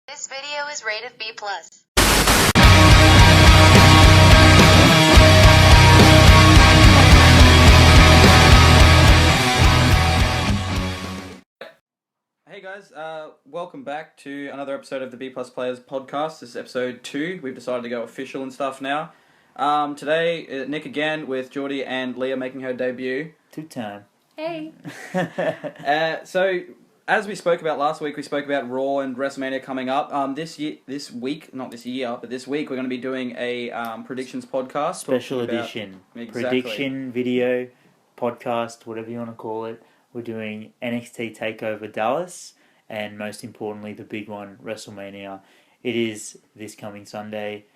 This video is rated B+. Hey guys, welcome back to another episode of the B Plus Players podcast. This is episode 2. We've decided to go official and stuff now. Today, Nick again with Geordie and Leah making her debut. Two-time. Hey. So, as we spoke about last week, we spoke about Raw and Wrestlemania coming up. This week, we're going to be doing a predictions podcast. Special edition. Exactly. Prediction, video, podcast, whatever you want to call it. We're doing NXT Takeover Dallas, and most importantly, the big one, Wrestlemania. It is this coming Sunday.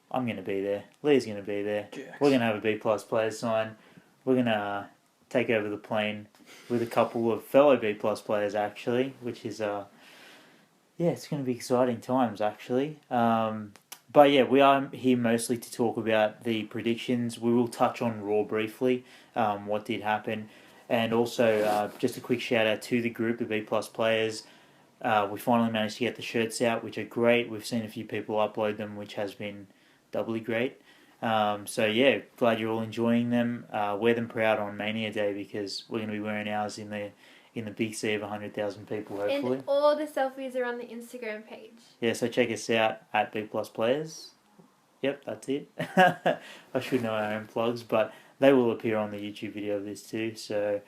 I'm going to be there. Leah's going to be there. Jax. We're going to have a B Plus player sign. We're going to take over the plane with a couple of fellow B Plus players, actually, which is, it's going to be exciting times, actually. But yeah, we are here mostly to talk about the predictions. We will touch on Raw briefly, what did happen. And also, just a quick shout out to the group, the B Plus players. We finally managed to get the shirts out, which are great. We've seen a few people upload them, which has been doubly great. So yeah, glad you're all enjoying them. Wear them proud on Mania Day because we're going to be wearing ours in the big sea of 100,000 people, hopefully. And all the selfies are on the Instagram page. Yeah, so check us out at B Plus Players. Yep, that's it. I should know our own plugs, but they will appear on the YouTube video of this too. So,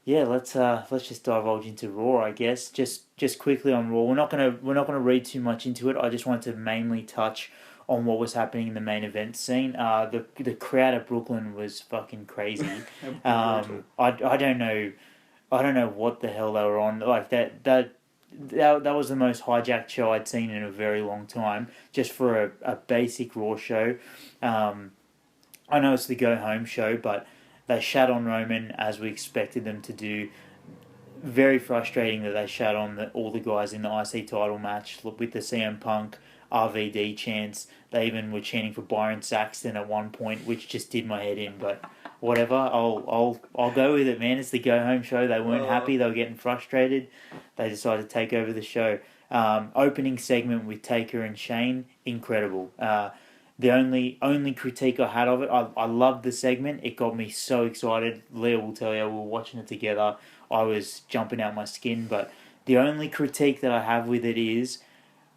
yeah, let's just divulge into Raw, I guess. Just quickly on Raw. We're not gonna read too much into it. I just wanted to mainly touch on what was happening in the main event scene. The crowd at Brooklyn was fucking crazy. I don't know what the hell they were on. Like that was the most hijacked show I'd seen in a very long time. Just for a basic Raw show. I know it's the go-home show, but they shat on Roman as we expected them to do. Very frustrating that they shat on all the guys in the IC title match with the CM Punk RVD chants. They even were chanting for Byron Saxton at one point, which just did my head in. But whatever, I'll go with it, man. It's the go-home show. They weren't happy. They were getting frustrated. They decided to take over the show. Opening segment with Taker and Shane, incredible. The only critique I had of it, I loved the segment. It got me so excited. Leah will tell you, we were watching it together. I was jumping out my skin. But the only critique that I have with it is,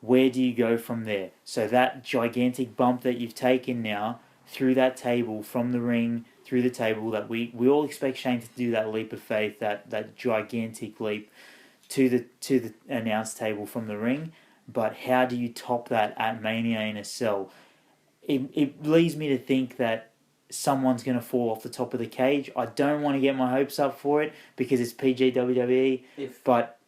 where do you go from there? So that gigantic bump that you've taken now through that table, from the ring through the table, that we all expect Shane to do that leap of faith, that gigantic leap to the announce table from the ring. But how do you top that at Mania in a cell? It leads me to think that someone's going to fall off the top of the cage. I don't want to get my hopes up for it because it's PG WWE, but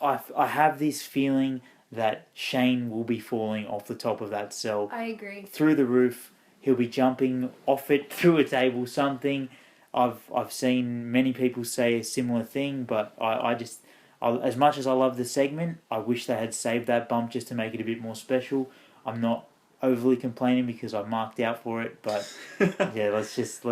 I have this feeling that Shane will be falling off the top of that cell. I agree. Through the roof. He'll be jumping off it, through a table, something. I've seen many people say a similar thing, but I as much as I love the segment, I wish they had saved that bump just to make it a bit more special. I'm not overly complaining because I marked out for it, but yeah, let's just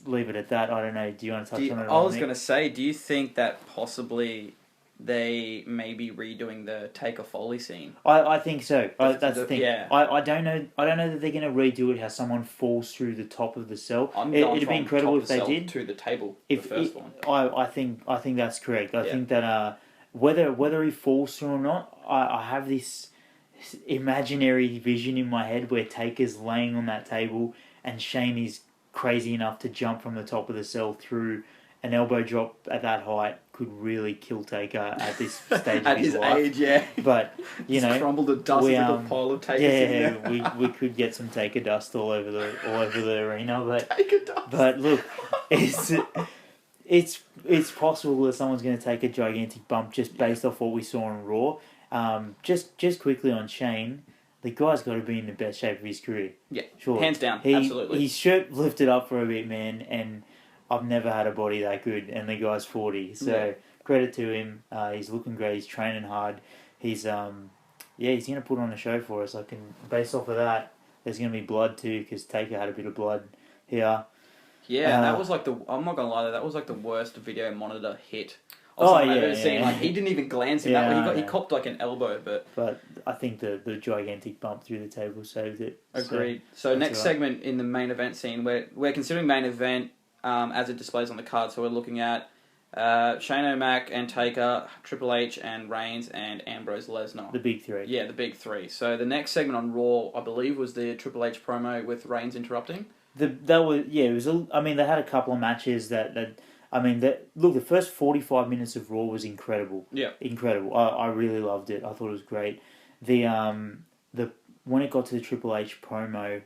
leave it at that. I don't know. Do you want to touch on it? I was going to say, do you think that possibly they may be redoing the Taker Foley scene? I think so. That's the thing. Yeah. I don't know that they're going to redo it how someone falls through the top of the cell. It'd be incredible if they did. To the table, the first one. I think that's correct. I think that whether he falls through or not, I have this imaginary vision in my head where Taker's laying on that table and Shane is crazy enough to jump from the top of the cell through. An elbow drop at that height could really kill Taker at this stage at of his life. Age, yeah. But you know, crumbled to dust with a pile of Taker. Yeah, we could get some Taker dust all over the arena. But Taker dust. But look, it's possible that someone's going to take a gigantic bump just based off what we saw on Raw. Just quickly on Shane, the guy's got to be in the best shape of his career. Yeah, sure, hands down, absolutely. His shirt lifted up for a bit, man, and I've never had a body that good, and the guy's 40. So credit to him. He's looking great. He's training hard. He's he's going to put on a show for us. Based off of that, there's going to be blood too because Taker had a bit of blood here. Yeah, and that was I'm not going to lie, that was like the worst video monitor hit or something I've yeah, ever seen. Like, he didn't even glance him that way. He know. copped like an elbow, but I think the gigantic bump through the table saved it. agreed. So next segment in the main event scene, we're considering main event as it displays on the card. So we're looking at Shane O'Mac and Taker, Triple H and Reigns, and Ambrose Lesnar. The big three. Yeah, the big three. So the next segment on Raw, I believe, was the Triple H promo with Reigns interrupting. It was. I mean, they had a couple of matches the first 45 minutes of Raw was incredible. Yeah, incredible. I really loved it. I thought it was great. When it got to the Triple H promo,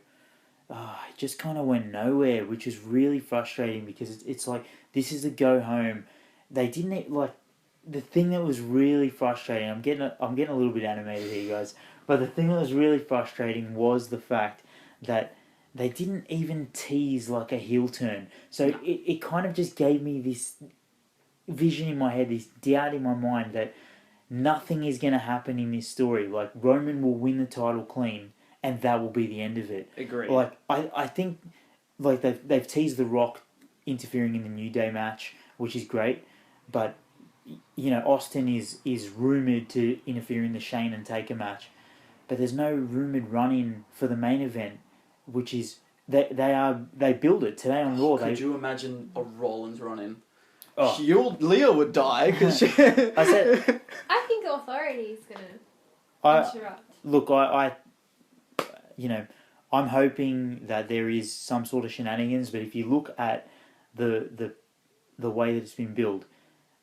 it just kind of went nowhere, which is really frustrating because it's like, this is a go home. They didn't like the thing that was really frustrating. I'm getting a little bit animated here, guys. But the thing that was really frustrating was the fact that they didn't even tease like a heel turn. So it kind of just gave me this vision in my head, this doubt in my mind that nothing is going to happen in this story. Like, Roman will win the title clean, and that will be the end of it. Agreed. Like, I think like they've teased The Rock interfering in the New Day match, which is great, but Austin is rumoured to interfere in the Shane and Taker match, but there's no rumoured run-in for the main event, which is they build it today on Raw. Could you imagine a Rollins run-in? Oh. Leah would die because I said I think Authority is gonna interrupt. Look, I'm hoping that there is some sort of shenanigans, but if you look at the way that it's been built,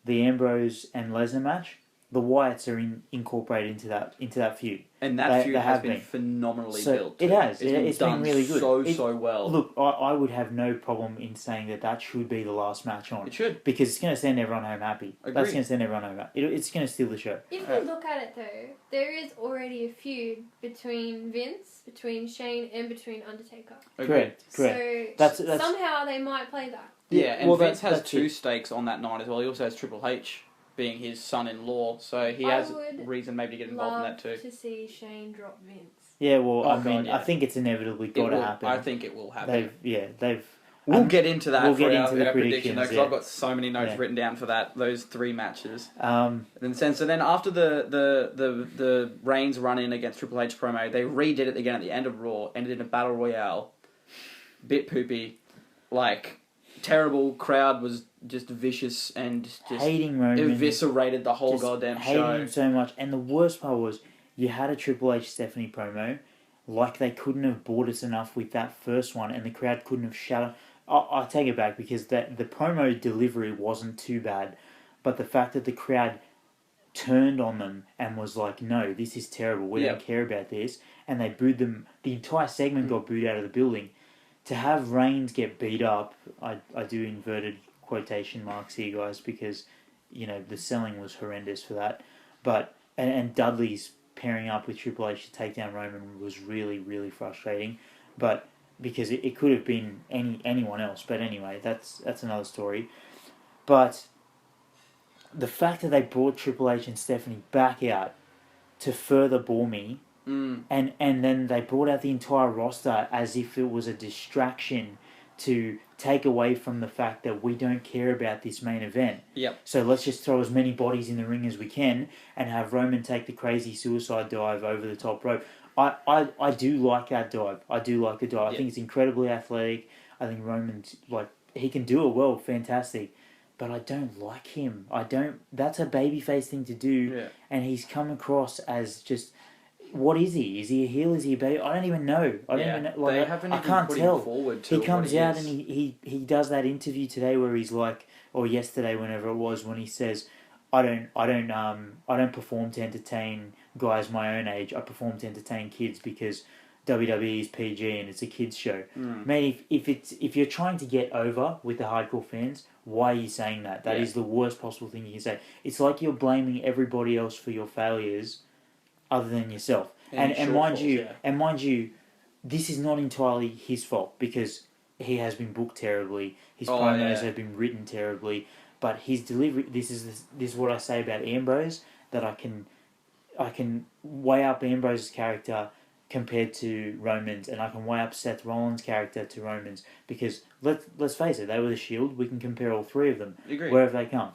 the Ambrose and Lesnar match, the Wyatts are incorporated into that feud. And that feud has been phenomenally built. It has. It's been really good. So well. Look, I would have no problem in saying that should be the last match on. It should. Because it's going to send everyone home happy. Agreed. That's going to send everyone home happy. It's going to steal the show. If you look at it though, there is already a feud between Vince, between Shane, and between Undertaker. Correct. So that's somehow they might play that. Yeah, and Vince has two stakes on that night as well. He also has Triple H being his son-in-law, so he has reason maybe to get involved in that too. To see Shane drop Vince. Yeah, well, I think it's inevitably got to happen. I think it will happen. We'll get into that for our prediction, though, because yeah. I've got so many notes written down for those three matches. So then after the Reigns run-in against Triple H promo, they redid it again at the end of Raw, ended in a battle royale. Bit poopy, like terrible. Crowd was just vicious and just hating Roman, eviscerated the whole goddamn show. Hating him so much, and the worst part was you had a Triple H Stephanie promo, like they couldn't have bought us enough with that first one, and the crowd couldn't have shouted. I take it back because the promo delivery wasn't too bad, but the fact that the crowd turned on them and was like, "No, this is terrible. We don't care about this," and they booed them. The entire segment got booed out of the building. To have Reigns get beat up, I do inverted quotation marks here, guys, because the selling was horrendous for that. But and Dudley's pairing up with Triple H to take down Roman was really, really frustrating. But because it could have been anyone else. But anyway, that's another story. But the fact that they brought Triple H and Stephanie back out to further bore me. And then they brought out the entire roster as if it was a distraction to take away from the fact that we don't care about this main event. Yep. So let's just throw as many bodies in the ring as we can and have Roman take the crazy suicide dive over the top rope. I do like that dive. I do like the dive. I think it's incredibly athletic. I think Roman's, he can do it well, fantastic. But I don't like him. That's a babyface thing to do. Yeah. And he's come across as just... What is he? Is he a heel? Is he a baby? I don't even know. I don't even know. They haven't even can't put tell. Him forward to he comes what out and he does that interview today where he's like, or yesterday, whenever it was, when he says, I don't perform to entertain guys my own age. I perform to entertain kids because WWE is PG and it's a kids show. Mate, if you're trying to get over with the hardcore fans, why are you saying that? That is the worst possible thing you can say. It's like you're blaming everybody else for your failures other than yourself. And mind you, this is not entirely his fault because he has been booked terribly. His promos have been written terribly, but his delivery. This is what I say about Ambrose, that I can weigh up Ambrose's character compared to Roman's, and I can weigh up Seth Rollins' character to Roman's, because let's face it, they were the Shield. We can compare all three of them. Agreed. Wherever they come.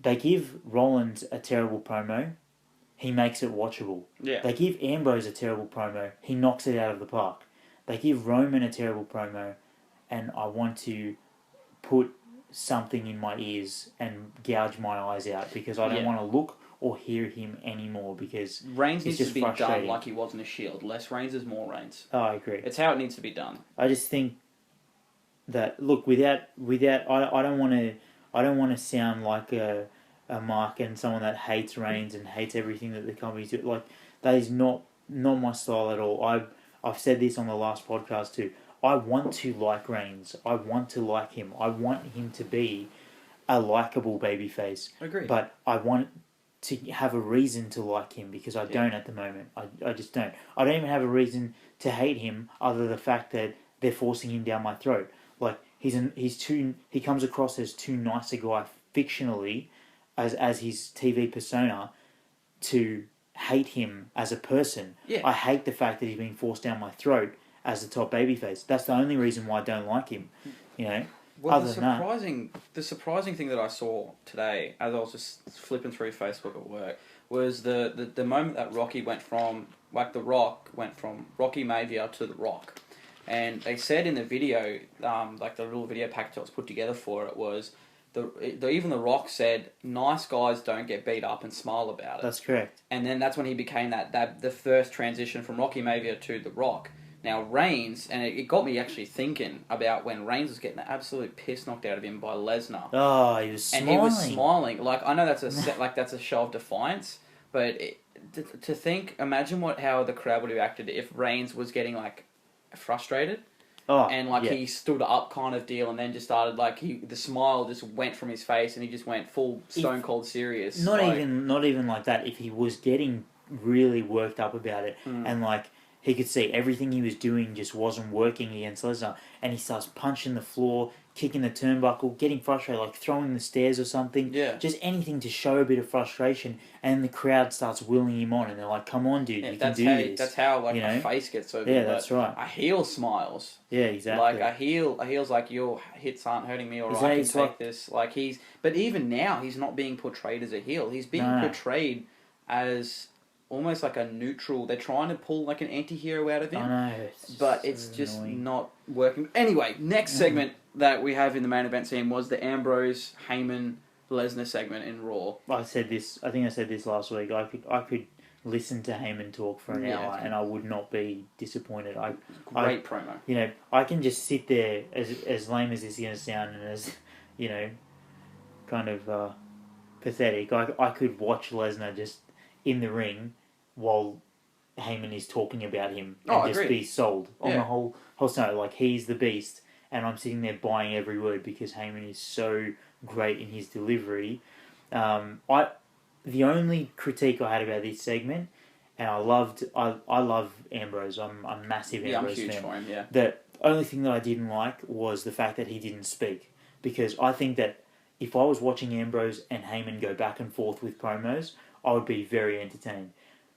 they give Rollins a terrible promo, he makes it watchable. Yeah. They give Ambrose a terrible promo, he knocks it out of the park. They give Roman a terrible promo, and I want to put something in my ears and gouge my eyes out because I don't want to look or hear him anymore because Reigns needs it's just to be done frustrating. like he was in a Shield. Less Reigns is more Reigns. Oh, I agree. It's how it needs to be done. I just think that I don't want to sound like a Mark and someone that hates Reigns and hates everything that the company's doing. Like that is not my style at all. I've said this on the last podcast too. I want to like Reigns. I want to like him. I want him to be a likable babyface. Agreed. But I want to have a reason to like him because I don't at the moment. I just don't. I don't even have a reason to hate him other than the fact that they're forcing him down my throat. Like he comes across as too nice a guy fictionally as his TV persona to hate him as a person. Yeah. I hate the fact that he's being forced down my throat as the top babyface. That's the only reason why I don't like him. You know. Well, Other than the surprising thing that I saw today, as I was just flipping through Facebook at work, was the moment that Rocky went from, like The Rock went from Rocky Maivia to The Rock. And they said in the video, like the little video package that was put together for it was, even The Rock said, nice guys don't get beat up and smile about it. That's correct. And then that's when he became the first transition from Rocky Maivia to The Rock. Now, Reigns, and it got me actually thinking about when Reigns was getting the absolute piss knocked out of him by Lesnar. Oh, he was smiling. And he was smiling. Like, I know that's that's a show of defiance, but to think, imagine how the crowd would have acted if Reigns was getting, like, frustrated. Oh, and, like, he stood up kind of deal and then just started, like, the smile just went from his face and he just went full stone cold serious. Not even like that. If he was getting really worked up about it and, like, he could see everything he was doing just wasn't working against Lesnar. And he starts punching the floor, kicking the turnbuckle, getting frustrated, like throwing the stairs or something. Yeah. Just anything to show a bit of frustration. And the crowd starts willing him on. And they're like, come on, dude, you can do this. That's how, like, a face gets over. Yeah, that's right. A heel smiles. Yeah, exactly. Like, a heel's like, your hits aren't hurting me, or I can take this. Like, but even now, he's not being portrayed as a heel. He's being portrayed as almost like a neutral. They're trying to pull like an anti-hero out of him. I know. But it's just not working. Anyway, next segment that we have in the main event scene was the Ambrose, Heyman, Lesnar segment in Raw. I think I said this last week. I could listen to Heyman talk for an hour and I would not be disappointed. Great promo. You know, I can just sit there, as lame as this is going to sound and as, you know, kind of pathetic. I could watch Lesnar just in the ring while Heyman is talking about him and just be sold on the whole scenario. Like, he's the beast and I'm sitting there buying every word because Heyman is so great in his delivery. The only critique I had about this segment, and I love Ambrose. I'm a massive Ambrose fan. I'm huge fan. for him, yeah. The only thing that I didn't like was the fact that he didn't speak. Because I think that if I was watching Ambrose and Heyman go back and forth with promos, I would be very entertained.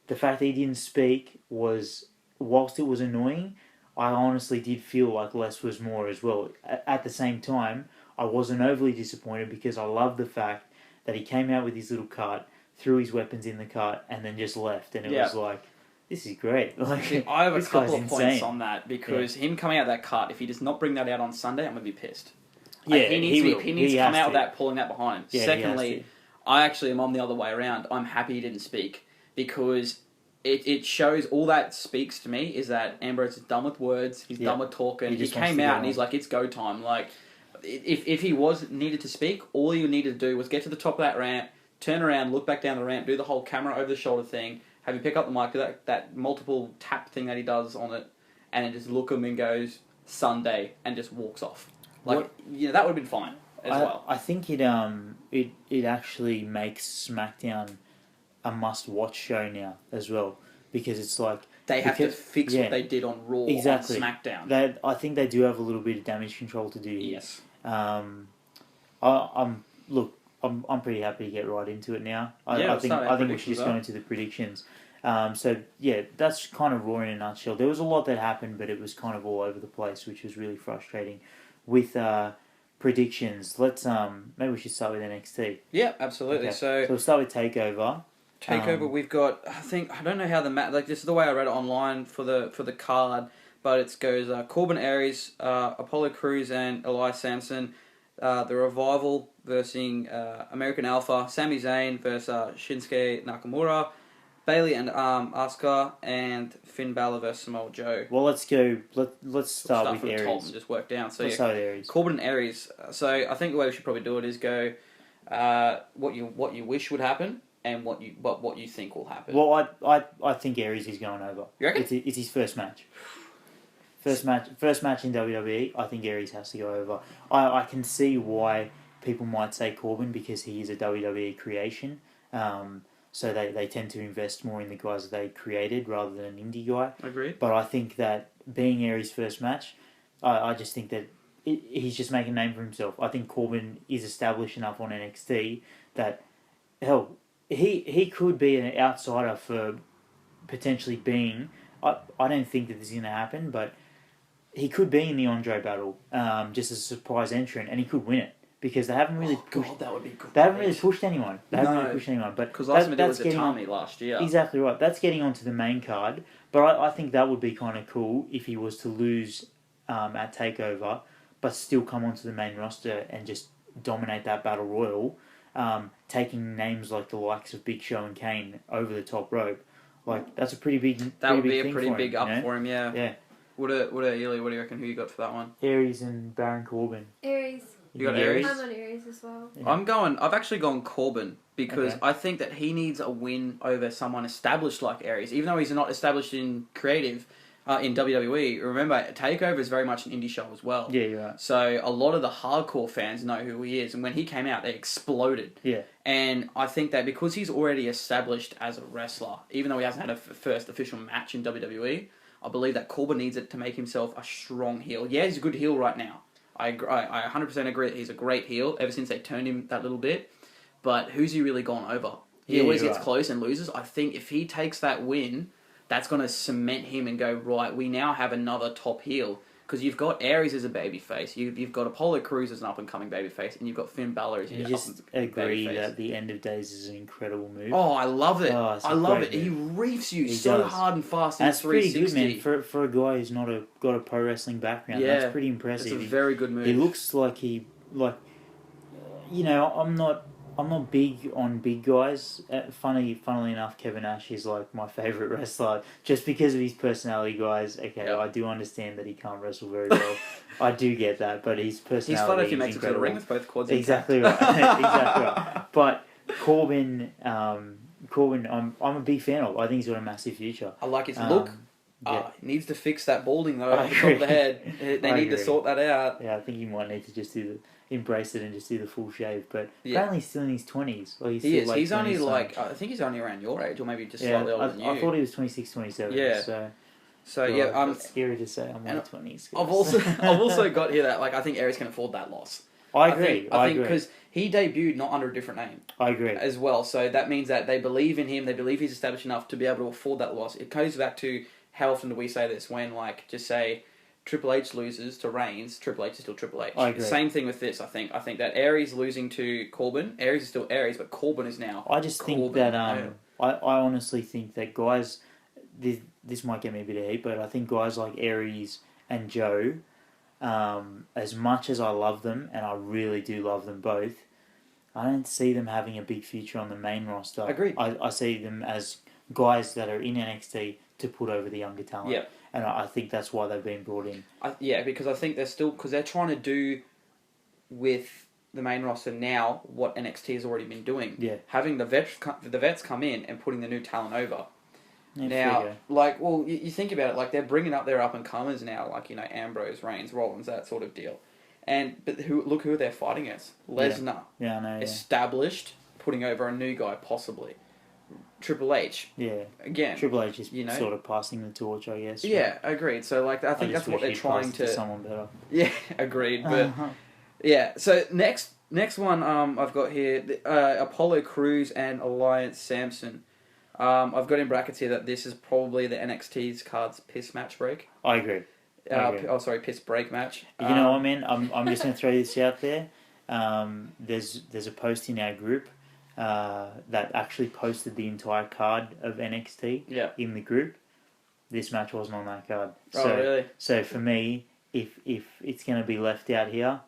The fact that he didn't speak was, whilst it was annoying, I honestly did feel like less was more as well. At the same time, I wasn't overly disappointed because I loved the fact that he came out with his little cart, threw his weapons in the cart, and then just left. And it was like, this is great. Like, I have a this couple guy's of points insane. on that because him coming out of that cart, if he does not bring that out on Sunday, I'm going to be pissed. Yeah, he needs to come out with that, pulling that behind him. Yeah, Secondly, I actually am on the other way around. I'm happy he didn't speak because it shows, all that speaks to me is that Ambrose is done with words, he's done with talking. He came out and he's like, it's go time. Like, if he was needed to speak, all you needed to do was get to the top of that ramp, turn around, look back down the ramp, do the whole camera over the shoulder thing, have you pick up the mic, do that multiple tap thing that he does on it, and then just look at him and goes, Sunday, and just walks off. Like, that would have been fine as well. I think it actually makes SmackDown a must-watch show now as well, because it's like they have to fix what they did on Raw, on SmackDown. I think they do have a little bit of damage control to do here. Yes. I'm pretty happy to get right into it now. I think we should just go into the predictions. So yeah, that's kind of Raw in a nutshell. There was a lot that happened, but it was kind of all over the place, which was really frustrating. With predictions. Let's maybe we should start with NXT. Yeah, absolutely. Okay. So we'll start with Takeover. Takeover, we've got. I don't know how the this is the way I read it online for the card, but it goes Corbin Aries, Apollo Crews, and Elias Sampson. The Revival versus American Alpha, Sami Zayn versus Shinsuke Nakamura, Bailey and Asuka, and Finn Balor versus Samoa Joe. Well, let's go. Let's start with from the top Aries. and just work down. So Let's start with Aries. Corbin and Aries. So I think the way we should probably do it is go what you wish would happen and what you think will happen. Well, I think Aries is going over. You reckon? It's his first match. First match in WWE. I think Aries has to go over. I can see why people might say Corbin because he is a WWE creation. So they tend to invest more in the guys that they created rather than an indie guy. Agreed. But I think that being Aries' first match, I just think that he's just making a name for himself. I think Corbin is established enough on NXT that, hell, he could be an outsider for potentially being... I don't think that this is going to happen, but he could be in the Andre battle just as a surprise entrant, and he could win it. Because they haven't really pushed. God, that would be great. They haven't really pushed anyone. But because last time it was Itami last year. Exactly right. That's getting onto the main card. But I think that would be kind of cool if he was to lose at Takeover, but still come onto the main roster and just dominate that battle royal, taking names like the likes of Big Show and Kane over the top rope. Like that's a pretty big. That would be a pretty big up you know? for him. Yeah. Yeah. What do you reckon? Who you got for that one? Aries and Baron Corbin. Aries. You got Aries? I'm on Aries as well. Yeah. I've actually gone Corbin because I think that he needs a win over someone established like Aries. Even though he's not established in creative, in WWE, remember, TakeOver is very much an indie show as well. Yeah, you're right. So a lot of the hardcore fans know who he is. And when he came out, they exploded. Yeah. And I think that because he's already established as a wrestler, even though he hasn't had a first official match in WWE, I believe that Corbin needs it to make himself a strong heel. Yeah, he's a good heel right now. I 100% agree that he's a great heel ever since they turned him that little bit. But who's he really gone over? He always gets close and loses. I think if he takes that win, that's going to cement him and go, right, we now have another top heel. Because you've got Aries as a babyface, you've got Apollo Crews as an up-and-coming babyface, and you've got Finn Balor as your babyface. You just agree that the End of Days is an incredible move. Oh, I love it. I love it. Move. He reefs you so hard and fast in 360. That's pretty good, man. For a guy who's got a pro wrestling background, that's pretty impressive. It's a very good move. He looks like I'm not big on big guys. Funnily enough, Kevin Nash is like my favourite wrestler just because of his personality, guys. Okay, I do understand that he can't wrestle very well. I do get that, but his personality He's fun if he makes incredible. it to the ring with both quads Exactly right. Exactly right. But Corbin, I'm a big fan of. I think he's got a massive future. I like his look. He needs to fix that balding though on the top of the head. They need to sort that out. Yeah, I think he might need to just embrace it and just do the full shave. But apparently he's still in his 20s. Well, he is. He's only I think he's only around your age, or maybe just slightly older than you. I thought he was 26, 27. Yeah. So it's scary to say I'm in my 20s. I've also got here that I think Aries can afford that loss. I agree. I think because he debuted not under a different name. I agree as well. So that means that they believe in him. They believe he's established enough to be able to afford that loss. It goes back to how often do we say this when just say Triple H loses to Reigns, Triple H is still Triple H. I agree. Same thing with this. I think that Aries losing to Corbin, Aries is still Aries, but Corbin is now. I just think that I honestly think that guys, this might get me a bit of heat, but I think guys like Aries and Joe, as much as I love them, and I really do love them both, I don't see them having a big future on the main roster. Agreed. I see them as guys that are in NXT to put over the younger talent. Yeah. And I think that's why they've been brought in. Because I think they're trying to do with the main roster now what NXT has already been doing. Yeah. Having the vets come in and putting the new talent over. Yeah, now, you think about it, they're bringing up their up-and-comers now, Ambrose, Reigns, Rollins, that sort of deal. But who they're fighting against? Lesnar. Yeah, I know. Established, putting over a new guy, possibly. Triple H. Yeah. Again. Triple H is sort of passing the torch, I guess. Yeah, agreed. So, I think that's what they're trying to... someone better. Yeah, agreed. But, yeah. So, next one I've got here, Apollo Crews and Elias Sampson. I've got in brackets here that this is probably the NXT's card's piss match break. I agree. Piss break match. You know what, man? I'm just going to throw this out there. There's a post in our group that actually posted the entire card of NXT in the group. This match wasn't on that card. Oh, really? So for me, if it's going to be left out here,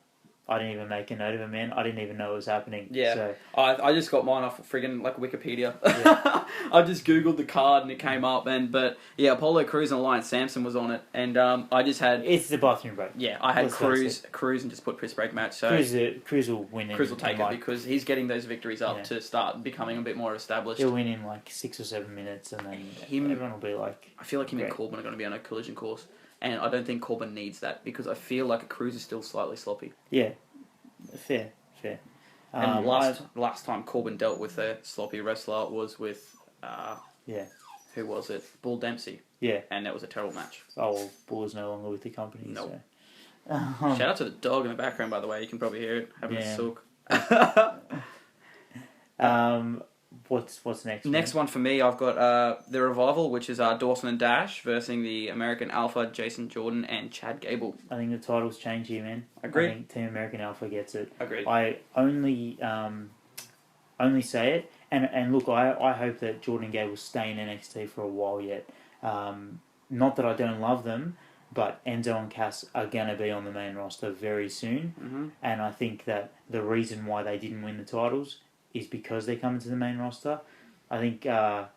I didn't even make a note of it, man. I didn't even know it was happening. Yeah. So, I just got mine off friggin' like Wikipedia. Yeah. I just googled the card and it came up, but Apollo Crews and Alliance Samson was on it, and I just had it's the bathroom break. Yeah, I had Let's Crews and just put piss break match. So Cruz will win. Crews will take it because he's getting those victories up to start becoming a bit more established. He'll win in like 6 or 7 minutes, and then everyone will be like. I feel like him and Corbin are going to be on a collision course, and I don't think Corbin needs that because I feel like Crews is still slightly sloppy. Yeah. Fair. And last time Corbin dealt with a sloppy wrestler was with who was it? Bull Dempsey. Yeah. And that was a terrible match. Oh, well, Bull is no longer with the company. Nope. So. Shout out to the dog in the background, by the way. You can probably hear it having a sook. What's next? Next one for me, I've got the Revival, which is Dawson and Dash versus the American Alpha, Jason Jordan and Chad Gable. I think the titles change here, man. Agreed. I think Team American Alpha gets it. Agreed. I only say it, and look, I hope that Jordan and Gable stay in NXT for a while yet. Not that I don't love them, but Enzo and Cass are going to be on the main roster very soon, and I think that the reason why they didn't win the titles is because they're coming to the main roster. I think the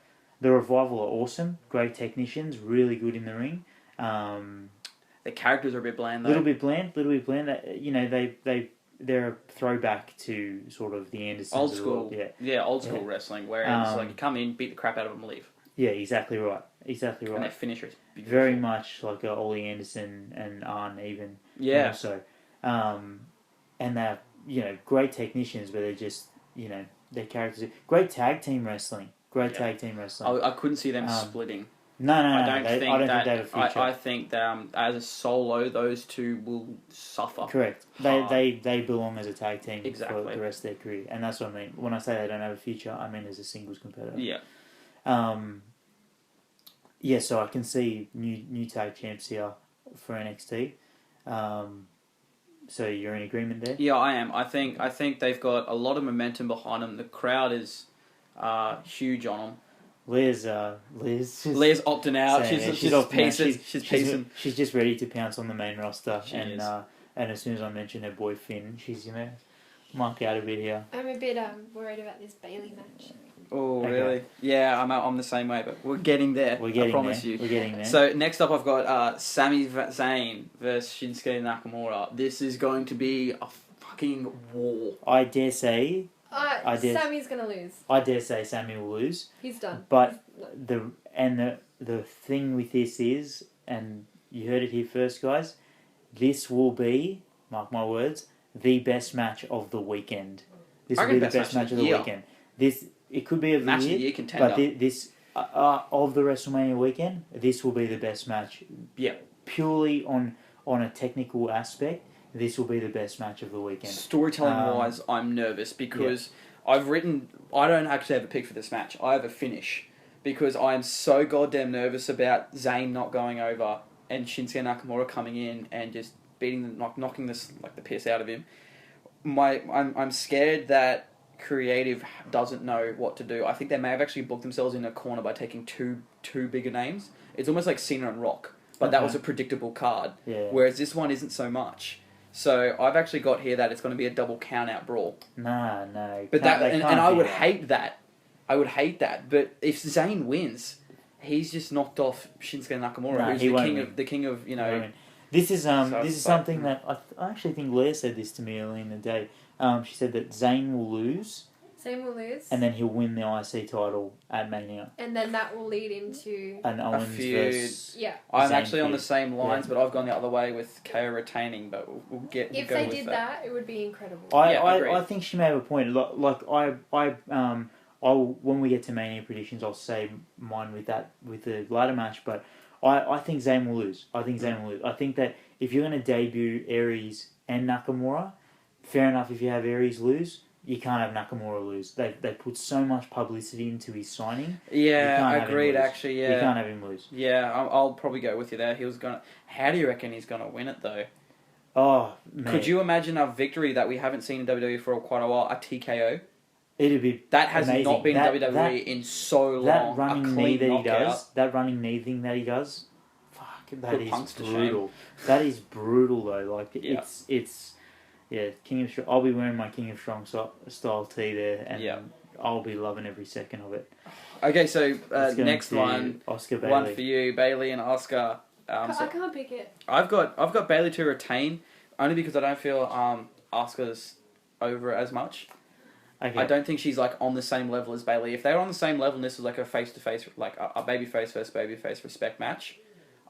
Revival are awesome, great technicians, really good in the ring. The characters are a bit bland, though. Little bit bland. You know, they're a throwback to sort of the Andersons. Old school, old school Yeah. wrestling, whereas like you come in, beat the crap out of them, and leave. Yeah, exactly right. And their finisher is beautiful. Very much like Ollie Anderson and Arn even. Yeah. Also, and they're great technicians, but they're just their characters. Great tag team wrestling. Tag team wrestling. I couldn't see them splitting. No. I don't think think they have a future. I think that as a solo, those two will suffer. Correct. They belong as a tag team Exactly. for the rest of their career, and that's what I mean. When I say they don't have a future, I mean as a singles competitor. Yeah. So I can see new tag champs here for NXT. So you're in agreement there? Yeah, I am. I think they've got a lot of momentum behind them. The crowd is huge on them. Leah's opting out. She's just ready to pounce on the main roster, and as soon as I mention her boy Finn, she's mark out a bit here. I'm a bit worried about this Bailey match. Oh, okay. Really? Yeah, I'm the same way, but we're getting there. I promise you. We're getting there. So next up, I've got Sami Zayn versus Shinsuke Nakamura. This is going to be a fucking war. I dare say. Sammy's gonna lose. I dare say Sami will lose. He's done. But the thing with this is, and you heard it here first, guys. This will be, mark my words, the best match of the weekend. This will be the best match of the weekend. It could be of the year contender. But this of the WrestleMania weekend, this will be the best match. Yeah. Purely on a technical aspect, this will be the best match of the weekend. Storytelling wise, I'm nervous because I don't actually have a pick for this match. I have a finish because I am so goddamn nervous about Zayn not going over and Shinsuke Nakamura coming in and just knocking the piss out of him. I'm scared that creative doesn't know what to do. I think they may have actually booked themselves in a corner by taking two bigger names. It's almost like Cena and Rock, but that was a predictable card. Yeah. Whereas this one isn't so much. So I've actually got here that it's going to be a double count-out brawl. No. But I would hate that. I would hate that. But if Zayn wins, he's just knocked off Shinsuke Nakamura, who's the king of This is something that I actually think Leah said this to me early in the day. She said that Zayn will lose. And then he'll win the IC title at Mania. And then that will lead into an Owens versus I'm Zayn actually on the feud. same lines, but I've gone the other way with KO retaining. But we'll get. If they did that, it would be incredible. I think she may have a point. When we get to Mania predictions, I'll say mine with the ladder match. But I think Zayn will lose. I think that if you're going to debut Aries and Nakamura, fair enough if you have Aries lose. you can't have Nakamura lose. They put so much publicity into his signing. Yeah, agreed. Actually, yeah, you can't have him lose. Yeah, I'll probably go with you there. How do you reckon he's gonna win it though? Oh, man. Could you imagine a victory that we haven't seen in WWE for quite a while? A TKO. It'd be that has amazing. Not been WWE in so long. That running knee that knockout. he does. That running knee thing that he does. Fuck, that Put is punks to brutal. shame. That is brutal though. Like Yeah. it's King of Strong. I'll be wearing my King of Strong style tee there, and I'll be loving every second of it. Okay, so next one, Oscar Bailey. One for you, Bailey and Oscar. I can't pick it. I've got Bailey to retain, only because I don't feel Oscar's over as much. Okay. I don't think she's like on the same level as Bailey. If they were on the same level and this was like a face to face, like a babyface versus babyface respect match,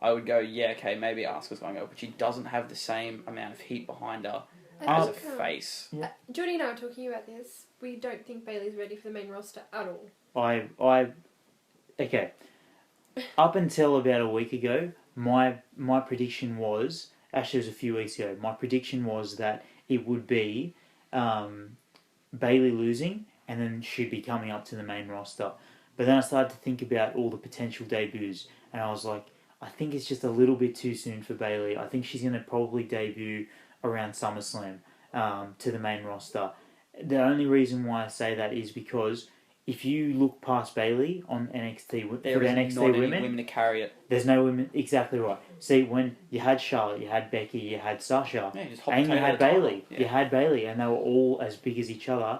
I would go, yeah, okay, maybe Oscar's going over, but she doesn't have the same amount of heat behind her as a face. Geordie and I were talking about this. We don't think Bailey's ready for the main roster at all. Okay. Up until about a week ago, my prediction was, actually it was a few weeks ago, my prediction was that it would be Bailey losing and then she'd be coming up to the main roster. But then I started to think about all the potential debuts and I was like, I think it's just a little bit too soon for Bailey. I think she's going to probably debut around SummerSlam to the main roster. The only reason why I say that is because if you look past Bailey on NXT, there is not any women to carry it. There's no women. Exactly right. See, when you had Charlotte, you had Becky, you had Sasha, and you had Bailey. Yeah. You had Bailey, and they were all as big as each other.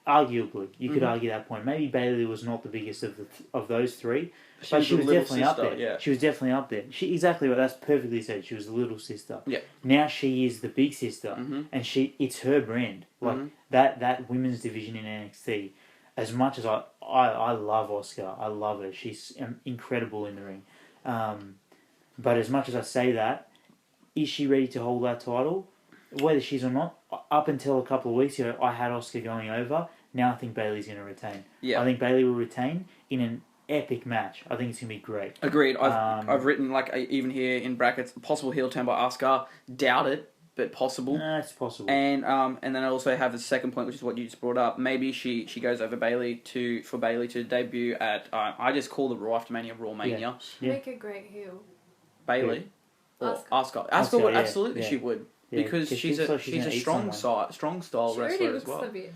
Arguably, you could argue that point. Maybe Bailey was not the biggest of those three, but she was definitely up there. Yeah. She was definitely up there. Exactly right. That's perfectly said. She was the little sister. Yeah. Now she is the big sister, and it's her brand. Like that women's division in NXT. As much as I love Oscar, I love her. She's incredible in the ring. But as much as I say that, is she ready to hold that title? Whether she's or not, up until a couple of weeks ago, I had Oscar going over. Now I think Bailey's going to retain. Yeah. I think Bailey will retain in an epic match. I think it's going to be great. Agreed. I've written, like, even here in brackets, possible heel turn by Oscar. Doubt it, but possible. No, it's possible. And then I also have the second point, which is what you just brought up. Maybe she goes over Bailey for Bailey to debut at, I just call the Raw after Mania, Raw Mania. She'd make a great heel. Bailey? Or Oscar. Oscar would, yeah, absolutely she would. Because she's a strong style wrestler as well. She already looks a bit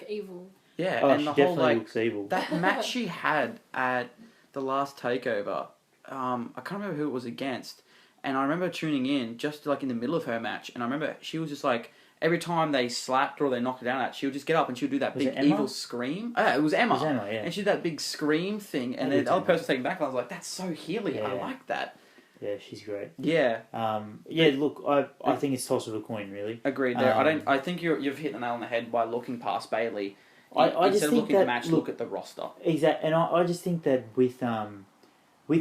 evil. Yeah, Oh, and she the definitely whole looks evil. that match she had at the last takeover, I can't remember who it was against, and I remember tuning in just like in the middle of her match, and I remember she was just like every time they slapped her or they knocked her down, she would just get up and she would do that big evil scream. It was Emma. Yeah. And she did that big scream thing, and then the other person was taking back, and I was like, that's so healy. Yeah. I like that. Yeah, she's great. Yeah. Look, I think it's toss of a coin, really. Agreed there. I think you've hit the nail on the head by looking past Bailey. I just Instead of think looking at the match, look at the roster. Exactly, and I just think that with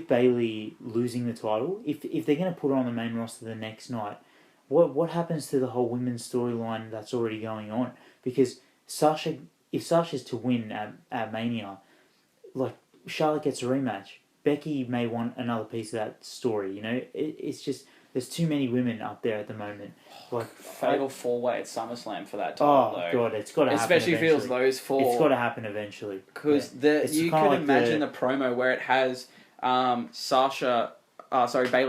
Bailey losing the title, if they're going to put her on the main roster the next night, what happens to the whole women's storyline that's already going on? Because if Sasha's to win at Mania, like Charlotte gets a rematch, Becky may want another piece of that story. You know, it's just there's too many women up there at the moment. Like fatal 4-way at SummerSlam for that title. Oh god, it's got to happen. Especially feels those four. It's got to happen eventually. Because you can imagine the promo where it has Bailey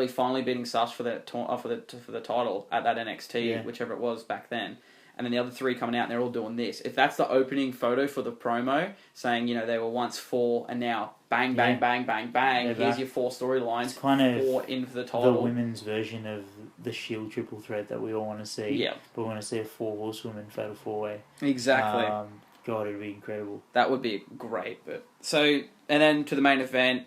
finally beating Sasha for the title at that NXT, whichever it was back then. And then the other three coming out and they're all doing this. If that's the opening photo for the promo, saying, you know, they were once four and now bang, bang, bang, bang, bang, here's your four storylines, it's kind of four in for the title. The women's version of the Shield triple threat that we all want to see. Yeah. But we want to see a 4 horsewoman fatal 4-way. Exactly. God, it'd be incredible. That would be great. But and then to the main event,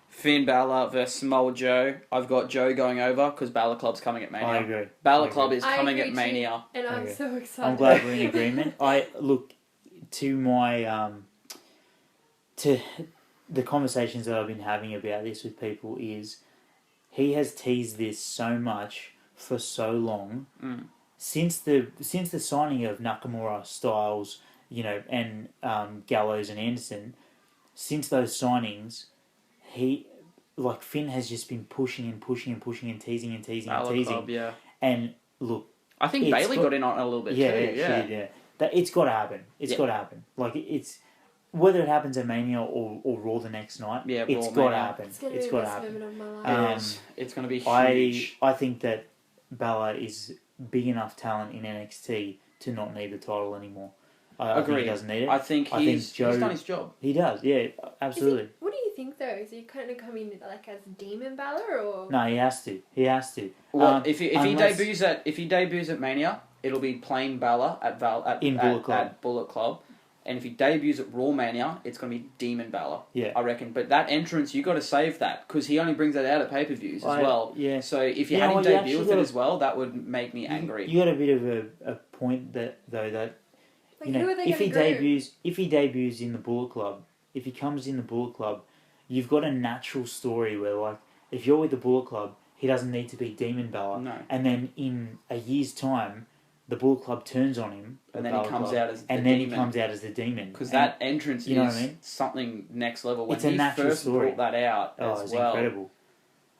Finn Balor versus Samoa Joe. I've got Joe going over because Balor Club's coming at Mania. I agree. Balor Club is coming at Mania. And I'm so excited. I'm glad we're in agreement. I look to my to the conversations that I've been having about this with people is he has teased this so much for so long since the signing of Nakamura, Styles, you know, and Gallows and Anderson. Since those signings, Finn has just been pushing and teasing and teasing Balor and teasing. Club, yeah. And look, I think Bailey got in on it a little bit too. She did, yeah. that it's got to happen. It's Yeah. got to happen. Like it's whether it happens at Mania or Raw the next night. Yeah, it's Raw, got to Mania. happen. It's going to It's be got the to best happen. moment of my life. It is. It's going to be huge. I think that Bella is big enough talent in NXT to not need the title anymore. I think he doesn't need it. I think he's done his job. He does, yeah, absolutely. What do you think though? Is he kind of coming like as Demon Balor or? No, he has to. He has to. Well, if he debuts at Mania, it'll be plain Balor at Bullet Club. And if he debuts at Raw Mania, it's going to be Demon Balor. Yeah. I reckon. But that entrance, you got to save that because he only brings that out at pay-per-views as well. Yeah. So if you had him debut with it as well, that would make me angry. You got a bit of a point that Like, who are they if he debuts in the Bullet Club, if he comes in the Bullet Club, you've got a natural story where like if you're with the Bullet Club, he doesn't need to be Demon Balor. No. And then in a year's time, the Bullet Club turns on him, and then he comes out as the demon. And then he comes out as the demon. Because that entrance you know is what I mean? something next level. When It's a he natural first story. brought that out as it's well. incredible.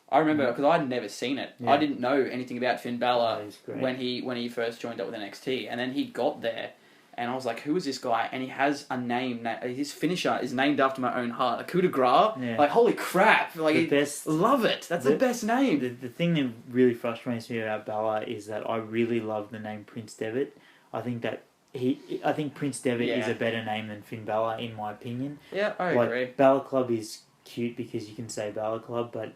I remember because I'd never seen it. Yeah. I didn't know anything about Finn Balor he's great. when he first joined up with NXT, and then he got there, and I was like, "Who is this guy?" And he has a name. His finisher is named after my own heart, a coup de grace. Yeah. Like holy crap! Like love it. That's the best name. The thing that really frustrates me about Balor is that I really love the name Prince Devitt. I think Prince Devitt is a better name than Finn Balor in my opinion. Yeah, I agree. Balor Club is cute because you can say Balor Club, but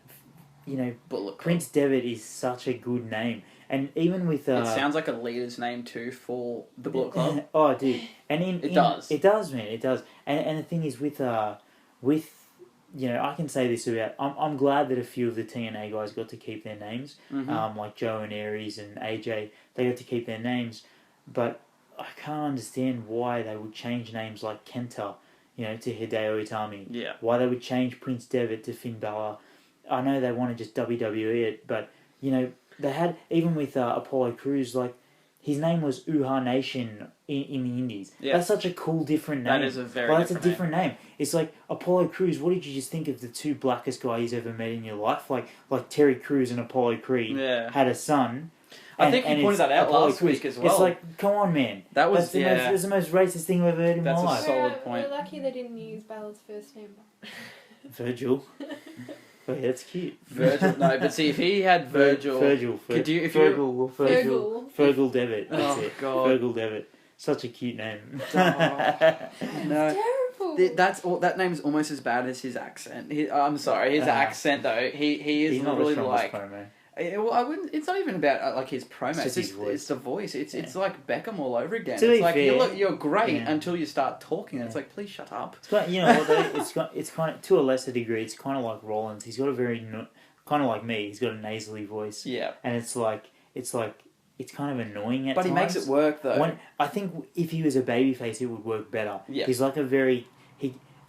you know, Bullet Club. Prince Devitt is such a good name, and even with it sounds like a leader's name too for the Bullet Club. Oh, dude, and it does, man, it does. And the thing is with you know, I can say this about. I'm glad that a few of the TNA guys got to keep their names, like Joe and Aries and AJ. They got to keep their names, but I can't understand why they would change names like Kenta, you know, to Hideo Itami. Yeah. Why they would change Prince Devitt to Finn Balor. I know they want to just WWE it, but, you know, they had, even with Apollo Crews, like, his name was Uha Nation in the Indies. Yeah. That's such a cool, different name. That is a very different name. It's like, Apollo Crews, what did you just think of the two blackest guys you've ever met in your life? Like Terry Crews and Apollo Creed had a son. I think you pointed that out last week as well. It's like, come on, man. That's the most racist thing I've ever heard in my life. That's a solid point. We're lucky they didn't use Balor's first name. Virgil. Oh, yeah, that's cute. Virgil, no, but see, if he had Virgil... Fergal Devitt. That's oh, it. God. Fergal Devitt. Such a cute name. No. Terrible. That name's almost as bad as his accent. I'm sorry, his accent though. He is really like... Well, I wouldn't. It's not even about like his promo. It's the voice. It's like Beckham all over again. To it's be like fair, you're great until you start talking, and it's like, please shut up. It's quite, you know, it's kind of, to a lesser degree, it's kind of like Rollins. He's got a very kind of like me. He's got a nasally voice. Yeah, and it's kind of annoying at but times. He makes it work though. I think if he was a babyface, it would work better. Yeah, he's like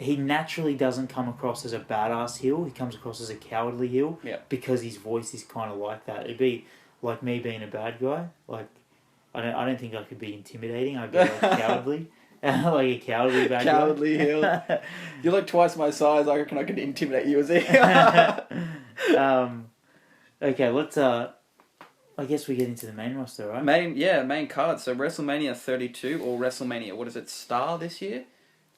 he naturally doesn't come across as a badass heel. He comes across as a cowardly heel. Yeah. Because his voice is kind of like that. It'd be like me being a bad guy. Like, I don't think I could be intimidating. I'd be like cowardly. Like a cowardly bad guy. Cowardly heel. You're like twice my size. I reckon I could intimidate you as a heel. Okay, let's... I guess we get into the main roster, right? Main card. So WrestleMania 32 or WrestleMania, what is it, Star this year?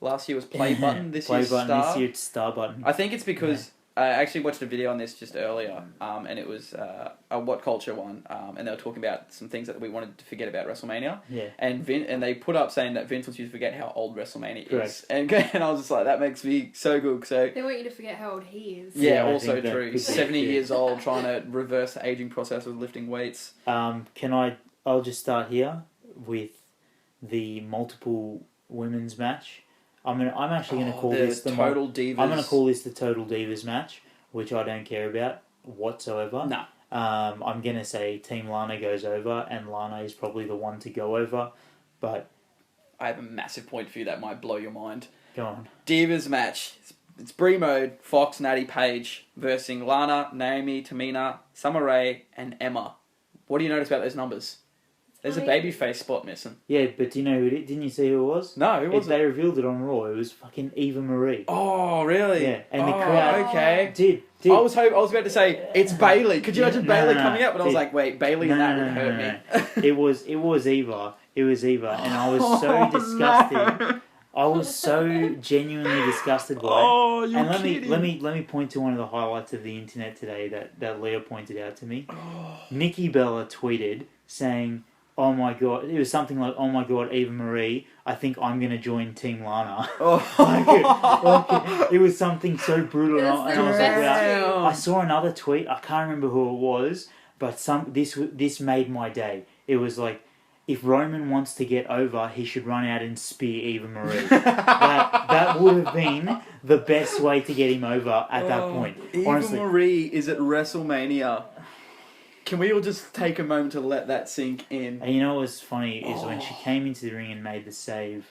Last year was Play Button, this year's Star. This year it's Star Button. I think it's because I actually watched a video on this just earlier, and it was a What Culture one, and they were talking about some things that we wanted to forget about WrestleMania. Yeah. And they put up saying that Vince wants you to forget how old WrestleMania Correct. is. And I was just like, that makes me so good. So They want you to forget how old he is. yeah, I also think that true. could He's be 70 it. years old, trying to reverse the aging process with lifting weights. I'll just start here with the multiple women's match. I'm actually going to call this the Total Divas. I'm going to call this the Total Divas match, which I don't care about whatsoever. No. I'm going to say Team Lana goes over, and Lana is probably the one to go over, but... I have a massive point for you that might blow your mind. Go on. Divas match. It's Brie Mode, Fox, Natty Page versus Lana, Naomi, Tamina, Summer Rae, and Emma. What do you notice about those numbers? There's a babyface spot missing. Yeah, but do you know who it is? Didn't you see who it was? No, who was it? They revealed it on Raw. It was fucking Eva Marie. Oh, really? Yeah, and the crowd... Okay. Dude, Dude, I was about to say it's Bailey. Could you imagine Bailey coming out? But I was like, wait, Bailey and that would hurt me. It was Eva. It was Eva, and I was so disgusted. No. I was so genuinely disgusted by it. Oh, you're And kidding. let me point to one of the highlights of the internet today that Leah pointed out to me. Nikki Bella tweeted saying, "Oh my god," it was something like, "Oh my god, Eva Marie, I think I'm gonna join Team Lana." It was something so brutal, and I was like, wow. I saw another tweet. I can't remember who it was, but this made my day. It was like, if Roman wants to get over, he should run out and spear Eva Marie. that would have been the best way to get him over at that point. Honestly. Eva Marie is at WrestleMania. Can we all just take a moment to let that sink in? And you know what's funny is when she came into the ring and made the save,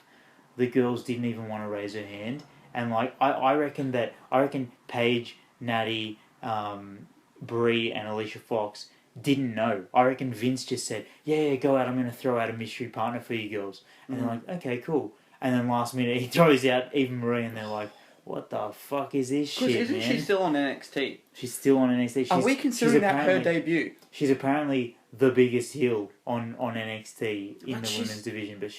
the girls didn't even want to raise her hand. And like I reckon Paige, Natty, Brie, and Alicia Fox didn't know. I reckon Vince just said, yeah, go out, I'm going to throw out a mystery partner for you girls. And they're like, okay, cool. And then last minute he throws out Eva Marie and they're like, what the fuck is this shit, Isn't man? she still on NXT? She's still on NXT. Are we considering that her debut? She's apparently the biggest heel on NXT in the women's division, but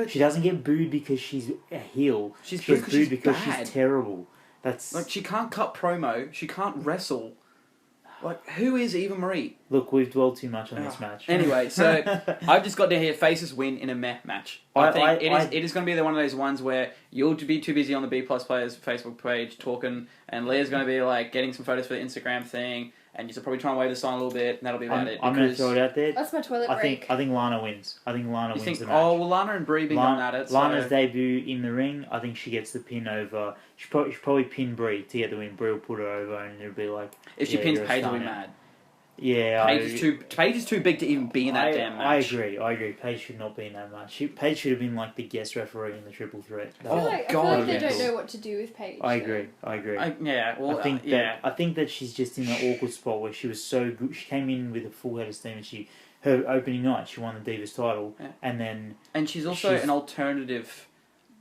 she doesn't get booed because she's a heel. She gets booed because she's terrible. That's like, she can't cut promo. She can't wrestle. Like, who is Eva Marie? Look, we've dwelled too much on this match. Anyway, so I've just got to hear Faces win in a meh match. I think it is going to be one of those ones where you'll be too busy on the B Plus Players Facebook page talking, and Leah's going to be like getting some photos for the Instagram thing, and you're probably trying to wave the sign a little bit, and that'll be about it. I'm going to throw it out there. That's my toilet break. I think Lana wins. I think Lana wins the match. Oh, well, Lana and Brie been going at it. Lana's debut in the ring, I think she gets the pin over. She probably pin Brie to get the win. Brie will put her over, and it'll be like, if she pins Paige, will be mad. Yeah, Paige is too big to even be in that damn match. I agree. Paige should not be in that match. Paige should have been like the guest referee in the Triple Threat. I feel like they don't know what to do with Paige. I agree. I think that she's just in an awkward spot where she was so good. She came in with a full head of steam, and her opening night she won the Divas title, and she's also an alternative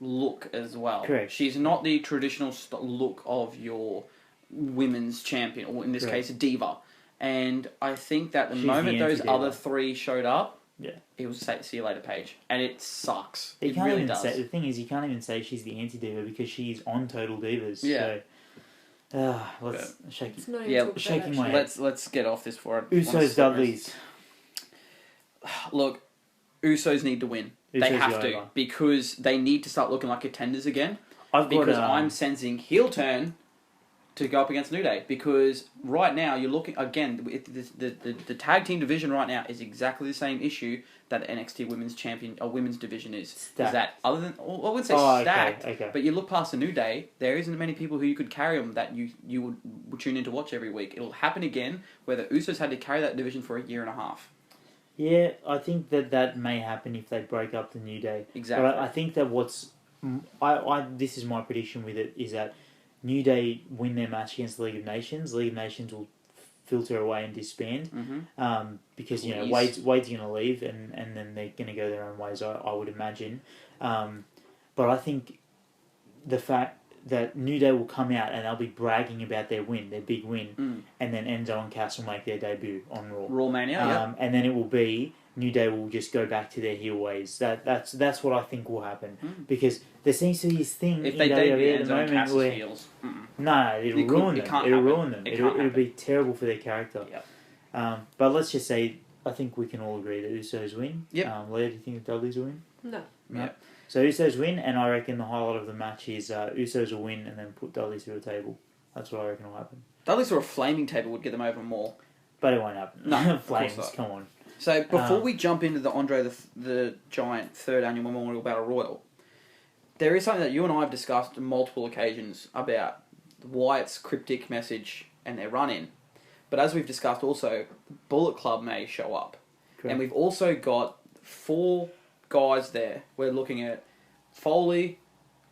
look as well. Correct. She's not the traditional look of your women's champion, or in this case, a diva. And I think that the moment those other three showed up, it was see you later, Paige. And it sucks. It really does. The thing is, you can't even say she's the anti-diva because she's on Total Divas. Yeah. So, let's shaking my head. Let's get off this for it. Usos, Dudleys. Look, Usos need to win. They have to. Because they need to start looking like contenders again. I'm sensing heel turn to go up against New Day, because right now you're looking again. The tag team division right now is exactly the same issue that the NXT women's division is. Stacked. Is that other than I wouldn't say stacked, but you look past the New Day, there isn't many people who you could carry them that you would tune in to watch every week. It'll happen again where the Usos had to carry that division for a year and a half. Yeah, I think that may happen if they break up the New Day. Exactly. But I think that this is my prediction with it, is that New Day win their match against the League of Nations. League of Nations will filter away and disband, because Wade's going to leave, and then they're going to go their own ways. I would imagine, but I think the fact that New Day will come out and they'll be bragging about their big win, and then Enzo and Cass will make their debut on Raw. Rawmania, and then it will be New Day will just go back to their heel ways. That's what I think will happen, because there seems to be this thing if in they debut WWE at the Enzo and moment Cass's where heels, it'll ruin them. It'll be terrible for their character. Yep. But let's just say I think we can all agree that Usos win. Yep. Leah, do you think the Dudleys will win? No. Yep. So Usos win, and I reckon the highlight of the match is Usos will win and then put Dudleys through a table. That's what I reckon will happen. Dudleys through a flaming table would get them over more. But it won't happen. No, Flames, come on. So before we jump into the Andre the Giant 3rd Annual Memorial Battle Royal, there is something that you and I have discussed on multiple occasions about Wyatt's cryptic message and their run-in. But as we've discussed also, Bullet Club may show up. Correct. And we've also got 4 guys there. We're looking at Foley,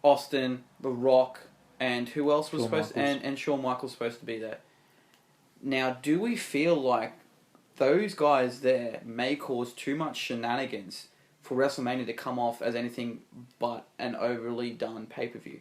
Austin, The Rock, and who else was and Shawn Michaels supposed to be there. Now, do we feel like those guys there may cause too much shenanigans for WrestleMania to come off as anything but an overly done pay-per-view?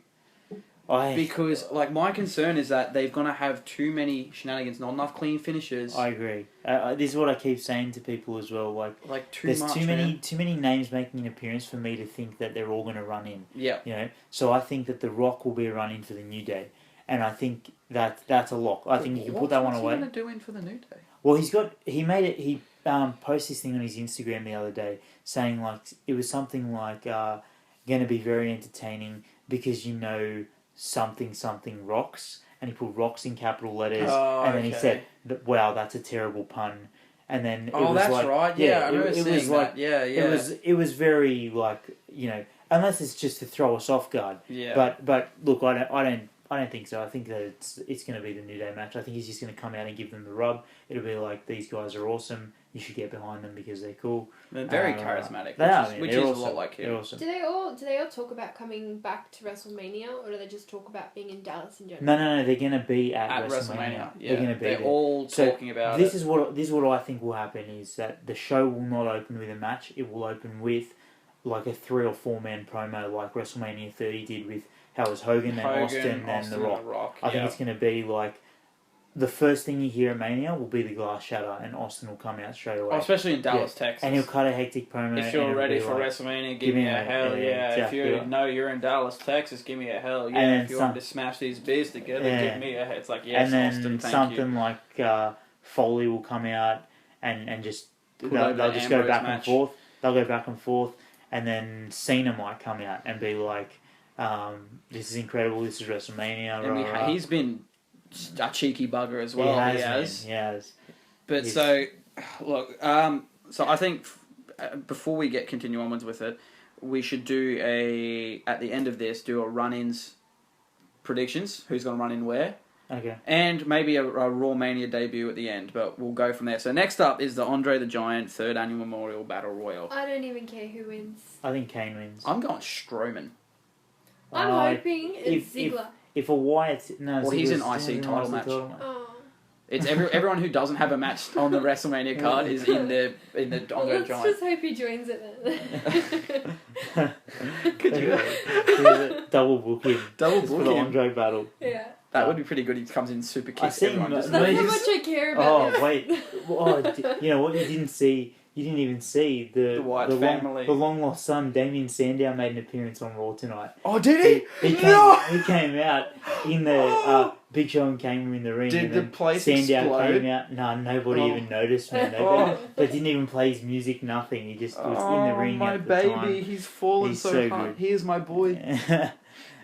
Because, like, my concern is that they're going to have too many shenanigans, not enough clean finishes. I agree. This is what I keep saying to people as well. Like there's much, too many names making an appearance for me to think that they're all going to run in. Yeah. You know, so I think that The Rock will be a run in for the New Day, and I think that's a lock. I think you can put that one away. What's he going to do in for the New Day? Well, he posted this thing on his Instagram the other day saying like it was something like going to be very entertaining because something rocks, and he put rocks in capital letters, and then he said, "Wow, that's a terrible pun." And then it was that's like, right. Yeah, I remember seeing that. Yeah. It was very like, you know, unless it's just to throw us off guard. Yeah. But look, I don't think so. I think that it's going to be the New Day match. I think he's just going to come out and give them the rub. It'll be like, these guys are awesome. You should get behind them because they're cool. They're very charismatic, which is awesome. a lot like him. They're awesome. Do they all talk about coming back to WrestleMania, or do they just talk about being in Dallas in general? No. They're going to be at WrestleMania. Yeah. They're going to be They're there. all talking about this it. is what I think will happen is that the show will not open with a match. It will open with like a 3 or 4 man promo, like WrestleMania 30 did with how it was Hogan, then Austin, and The Rock. I think it's going to be like the first thing you hear at Mania will be the glass shatter, and Austin will come out straight away. Oh, especially in Dallas, Texas. And he'll cut a hectic promo. If you're ready for WrestleMania, give me a hell yeah. Exactly. If you know you're in Dallas, Texas, give me a hell yeah. And if you want to smash these beers together, give me a hell. It's like, yes, and then Austin, thank something you. like Foley will come out and just they'll just go back and forth. They'll go back and forth, and then Cena might come out and be like, "This is incredible. This is WrestleMania." And he's been a cheeky bugger as well. He has. But so, look, so I think before we continue onwards with it, we should do at the end of this, do a run-ins predictions. Who's going to run in where? Okay. And maybe a Raw Mania debut at the end, but we'll go from there. So next up is the Andre the Giant 3rd Annual Memorial Battle Royal. I don't even care who wins. I think Kane wins. I'm going Strowman. I'm hoping it's Ziggler. If a Wyatt... No, well, he's an IC title match. It's everyone who doesn't have a match on the WrestleMania card is in the Andre the Giant. Let's just hope he joins it then. Could you double book him? Double book for him. the Andre battle. Yeah. That would be pretty good. He comes in super kicks everyone. That's how much I care about this. Wait. You know what you didn't see? You didn't even see the Wyatt family. The long lost son, Damien Sandow, made an appearance on Raw tonight. Oh, did he? He came out in the Big Show and Kane were in the ring. Did and the place Sandow explode? Came out. No, nobody even noticed, man. They didn't even play his music. Nothing. He just was in the ring. My at the baby, time. he's fallen so hard. Here's my boy.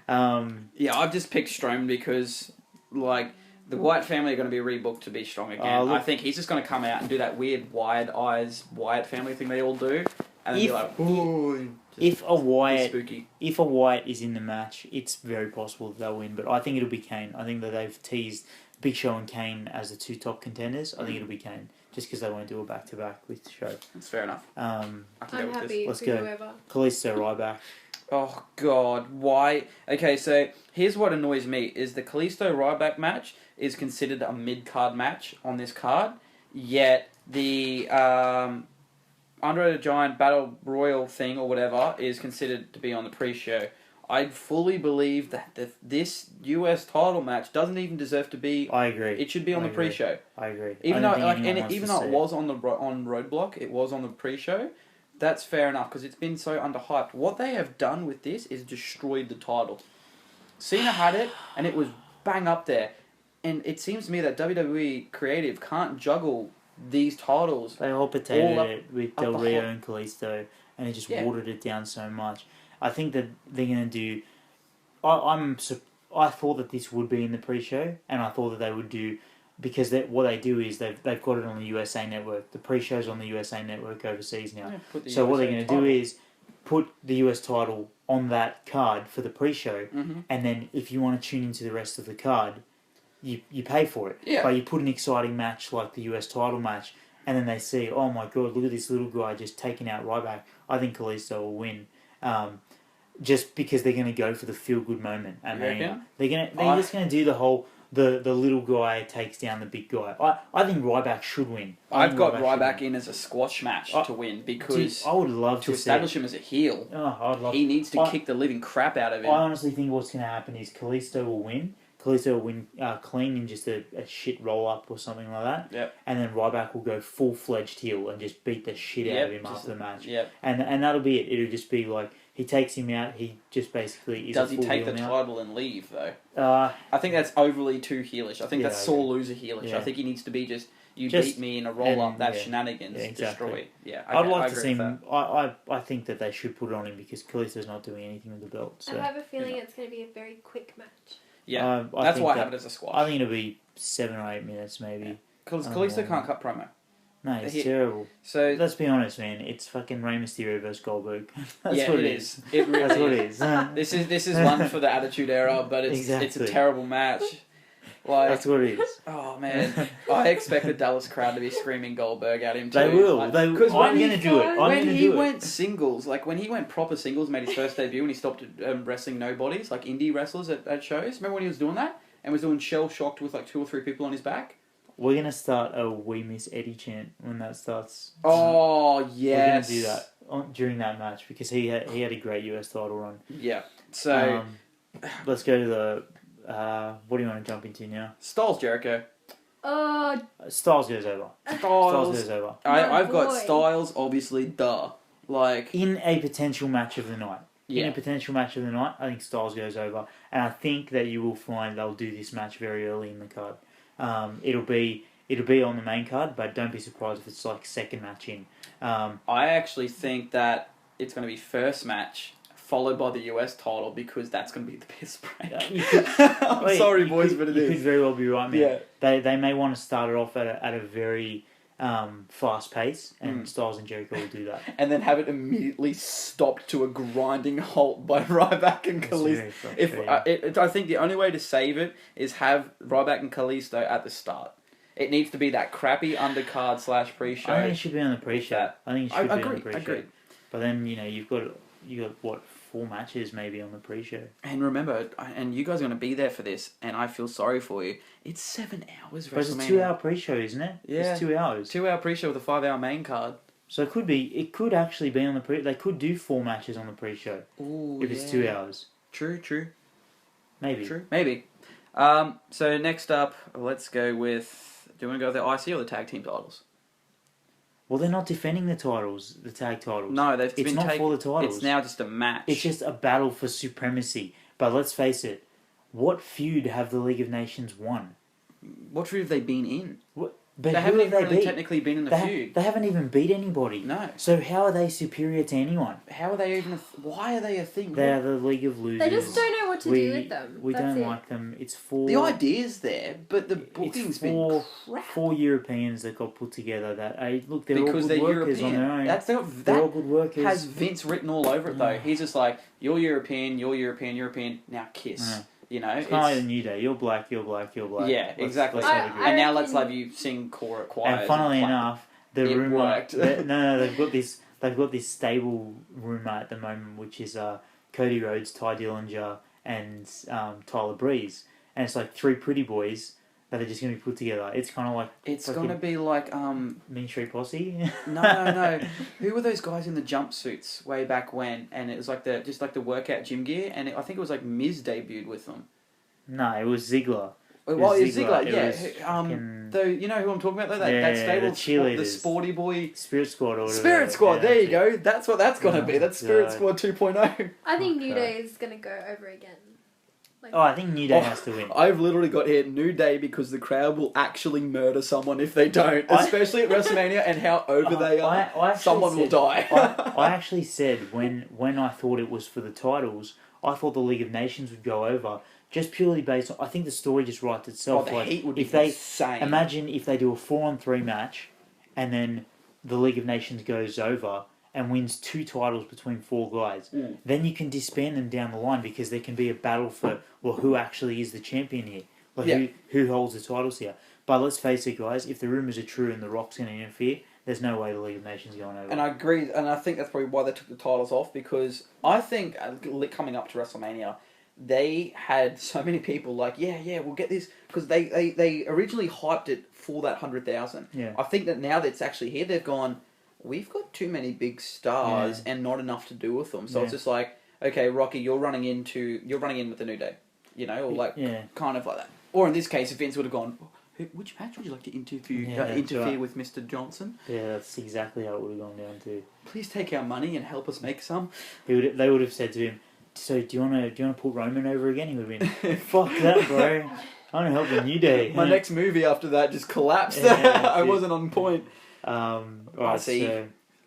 Yeah, I've just picked Strowman because, like, the Wyatt family are going to be rebooked to be strong again. I think he's just going to come out and do that weird wide eyes Wyatt family thing they all do, and then be like, "Ooh." If a Wyatt is in the match, it's very possible that they'll win. But I think it'll be Kane. I think that they've teased Big Show and Kane as the 2 top contenders. I think it'll be Kane, just because they won't do a back-to-back with the show. That's fair enough. I'm happy Let's for go. whoever. Kalisto Ryback. Oh God, why? Okay, so here's what annoys me: is the Kalisto Ryback match is considered a mid-card match on this card, yet the Andre the Giant Battle Royal thing or whatever is considered to be on the pre-show. I fully believe that this US title match doesn't even deserve to be. I agree. It should be on the pre-show. I agree. Even though it was on Roadblock, it was on the pre-show. That's fair enough because it's been so underhyped. What they have done with this is destroyed the title. Cena had it and it was bang up there, and it seems to me that WWE creative can't juggle these titles. They all potatoed it with Del Rio and Kalisto, and it just watered it down so much. I think that they're going to do... I thought that this would be in the pre-show, and I thought that they would do... Because what they do is they've got it on the USA Network. The pre-show's on the USA Network overseas now. So what they're going to do is put the US title on that card for the pre-show, and then if you want to tune into the rest of the card, you pay for it. Yeah. But you put an exciting match like the US title match, and then they see, oh my god, look at this little guy just taking out Ryback. I think Kalisto will win. Just because they're going to go for the feel-good moment. And they're just going to do the whole... the little guy takes down the big guy. I think Ryback should win. I've got Ryback in as a squash match to win because I would love to establish him as a heel. I'd love. He needs to kick the living crap out of him. I honestly think what's going to happen is Kalisto will win. Kalisto will win clean in just a shit roll up or something like that. Yep. And then Ryback will go full fledged heel and just beat the shit out of him after the match. Yep. And that'll be it. It'll just be like he takes him out. He just basically is. Does he take the title and leave though? I think that's overly too heelish. I think that's sore loser heelish. Yeah. I think he needs to be just beat me in a roll up. That shenanigans destroy. Yeah, I'd like to see him. I think that they should put it on him because Kalisto's not doing anything with the belt. So. I have a feeling it's going to be a very quick match. Yeah, that's why I have it as a squash. I think it'll be 7 or 8 minutes maybe. Because Kalisto can't cut promo. No, it's terrible. So let's be honest, man. It's fucking Rey Mysterio versus Goldberg. That's what it is. It really That's what it is. This is one for the Attitude Era, but it's a terrible match. Like, that's what it is. Oh man, I expect the Dallas crowd to be screaming Goldberg at him too. They will. Like, I'm going to do it. When he went singles, like when he went proper singles, made his first debut, and he stopped wrestling nobodies, like indie wrestlers at shows. Remember when he was doing that and was doing shell shocked with like 2 or 3 people on his back? We're going to start a "We Miss Eddie" chant when that starts. Oh yes, we're going to do that during that match because he had a great US title run. Yeah. So let's go to the. What do you want to jump into now? Styles Jericho. Styles goes over. Styles goes over. I've got Styles, obviously, Like in a potential match of the night. Yeah. In a potential match of the night, I think Styles goes over. And I think that you will find they'll do this match very early in the card. It'll be on the main card, but don't be surprised if it's like second match in. I actually think that it's going to be first match followed by the US title because that's going to be the piss break. I'm sorry, boys, but it is. You could very well be right, man. Yeah. They may want to start it off at a very fast pace, and Styles and Jericho will do that. And then have it immediately stopped to a grinding halt by Ryback and Kalisto. I think the only way to save it is have Ryback and Kalisto at the start. It needs to be that crappy undercard / pre-show. I think it should be on the pre-show. I think it should be on the pre-show. I agree. But then, you've got what, 4 matches maybe on the pre-show. And remember, and you guys are going to be there for this, and I feel sorry for you. It's 7 hours. But it's a 2-hour pre-show, isn't it? Yeah, it's 2 hours. 2-hour pre-show with a 5-hour main card. So it could actually be on the pre. They could do 4 matches on the pre-show. Ooh, if it's 2 hours. True. Maybe. True. Maybe. So next up, let's go with. Do you want to go with the IC or the tag team titles? Well, they're not defending the titles, the tag titles. No, it's not for the titles. It's now just a match. It's just a battle for supremacy. But let's face it, what feud have the League of Nations won? What feud have they been in? But they haven't even really technically been in the feud. They haven't even beat anybody. No. So how are they superior to anyone? How are they even... Why are they a thing? They are the League of Losers. They just don't know what to do with them. We don't like them. It's for... The idea's there, but the booking's been crap. 4 Europeans that got put together that... look, they're all good workers European. On their own. They're all good workers. Has Vince written all over it, though. He's just like, you're European, now kiss. It's kind of like the New Day. You're black. Yeah, exactly. And now let's have you sing choirs. And funnily enough, the rumor worked. they've got this stable rumor at the moment, which is Cody Rhodes, Ty Dillinger, and Tyler Breeze, and it's like 3 pretty boys that are just going to be put together. It's kind of like it's going to be like Mean Street Posse. No. Who were those guys in the jumpsuits way back when? And it was like the workout gym gear, and I think it was like Miz debuted with them. No, it was Ziggler. Well, it was Ziggler, yeah. Though you know who I'm talking about though? That stable, the sporty boy Spirit Squad order. Spirit Squad. There you go. That's what that's gonna be. That's Spirit Squad 2.0. I think New Day is gonna go over again. I think New Day has to win. I've literally got here New Day because the crowd will actually murder someone if they don't, especially at WrestleMania and how over they are. Someone will die. I actually said when I thought it was for the titles, I thought the League of Nations would go over. Just purely based on... I think the story just writes itself. The heat would be insane. Imagine if they do a 4-on-3 match and then the League of Nations goes over and wins 2 titles between 4 guys. Then you can disband them down the line because there can be a battle for who actually is the champion here. Who holds the titles here. But let's face it, guys, if the rumours are true and The Rock's going to interfere, there's no way the League of Nations is going over. And I agree, and I think that's probably why they took the titles off, because I think coming up to WrestleMania... they had so many people like, yeah, we'll get this, because they originally hyped it for that 100,000. Yeah. I think that now that it's actually here, they've gone, we've got too many big stars and not enough to do with them. So it's just like, okay, Rocky, you're running in with the New Day, or like kind of like that. Or in this case, if Vince would have gone, which match would you like to interfere with Mr. Johnson? Yeah, that's exactly how it would have gone down to. Please take our money and help us make some. They would have said to him, so do you want to put Roman over again? He would have been, fuck that, bro. I want to help the New Day. My next movie after that just collapsed. I wasn't on point. I see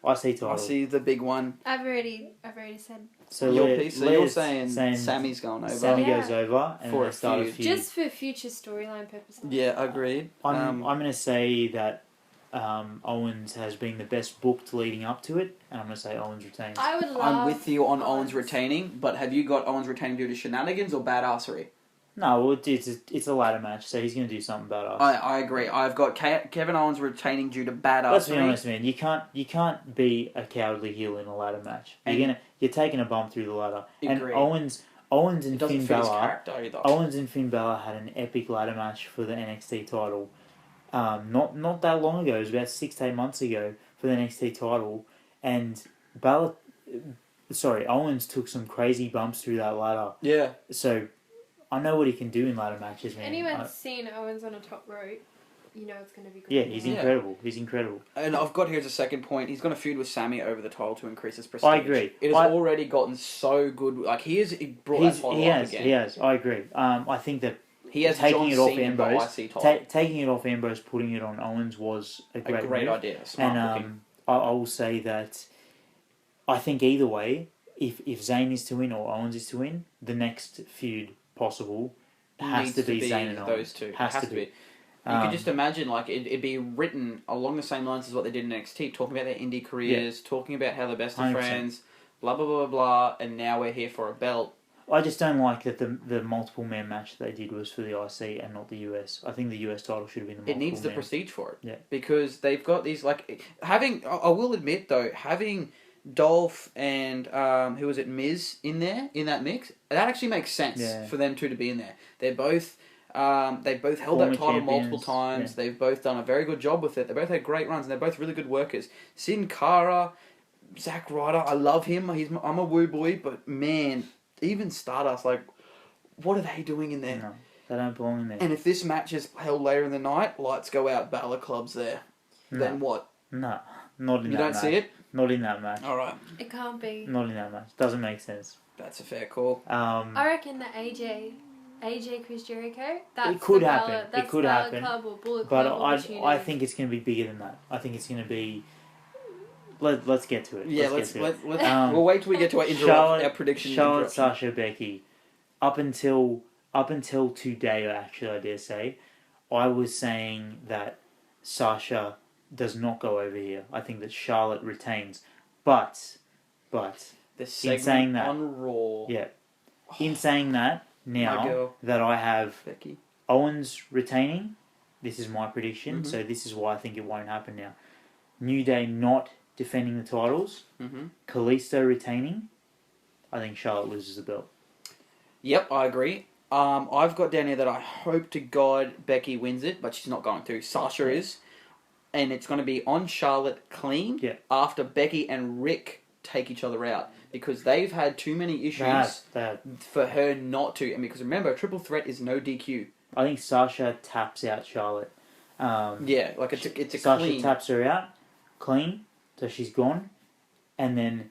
title. I see the big one. I've already said. So you're saying Sammy's going over. Sammy goes over and for they start a feud. Just for future storyline purposes. Yeah, agreed. I'm going to say that Owens has been the best booked leading up to it, and I'm going to say Owens retains. I'm with you on Owens retaining, but have you got Owens retaining due to shenanigans or badassery? No, well, it's a ladder match, so he's going to do something badass. I agree. I've got Kevin Owens retaining due to badassery. Let's be honest, man. You can't be a cowardly heel in a ladder match. You're taking a bump through the ladder. Agree. And Owens and Finn Balor had an epic ladder match for the NXT title. Not that long ago. It was about 6 to 8 months ago for the NXT title, and Owens took some crazy bumps through that ladder. Yeah. So I know what he can do in ladder matches, man. Anyone's seen Owens on a top rope, you know it's going to be good. Yeah, he's incredible. He's incredible. And I've got here as a second point, he's going to feud with Sammy over the title to increase his prestige. I agree. It has already gotten so good. Like, he brought that title up again. He has. I agree. I think that he has taking it off Ambrose, taking it off Ambrose, putting it on Owens was a great move. idea. Smart and I will say that I think either way, if Zayn is to win or Owens is to win, the next feud possible has to be Zayn and Owens. Those two. Has to be. You could just imagine, like, it'd be written along the same lines as what they did in NXT, talking about their indie careers, talking about how they're best of 100%. Friends, blah, blah, blah, blah, and now we're here for a belt. I just don't like that the multiple man match they did was for the IC and not the US. I think the US title should have been the multiple man. It needs the prestige for it. Yeah. Because they've got these, like, I will admit, though, having Dolph and, who was it, Miz in that mix, that actually makes sense for them two to be in there. They're both... they've both held that title multiple times. Yeah. They've both done a very good job with it. They both had great runs, and they're both really good workers. Sin Cara, Zack Ryder, I love him. I'm a woo boy, but man, even Stardust, like, what are they doing in there? No, they don't belong in there. And if this match is held later in the night, lights go out, Balor Club's there. No. Then what? No, not in that match. You don't see it? Not in that match. All right. It can't be. Not in that match. Doesn't make sense. That's a fair call. I reckon the AJ Chris Jericho. That's it could happen. That's it could happen. Club or Bullet but Club I think it's going to be bigger than that. I think it's going to be. Let's get to it. Yeah, let's we'll wait till we get to our prediction. Charlotte, Sasha, Becky. Up until today, actually, I dare say, I was saying that Sasha does not go over here. I think that Charlotte retains, but in saying that on Raw, in saying that. Now that I have Becky. Owens retaining, this is my prediction, so this is why I think it won't happen now. New Day not defending the titles, Kalisto retaining, I think Charlotte loses the belt. Yep, I agree. I've got down here that I hope to God Becky wins it, but she's not going to. Sasha is. And it's going to be on Charlotte clean after Becky and Rick take each other out. Because they've had too many issues for her not to. And because remember, a triple threat is no DQ. I think Sasha taps out Charlotte. Like it's a Sasha clean. Taps her out, clean, so she's gone. And then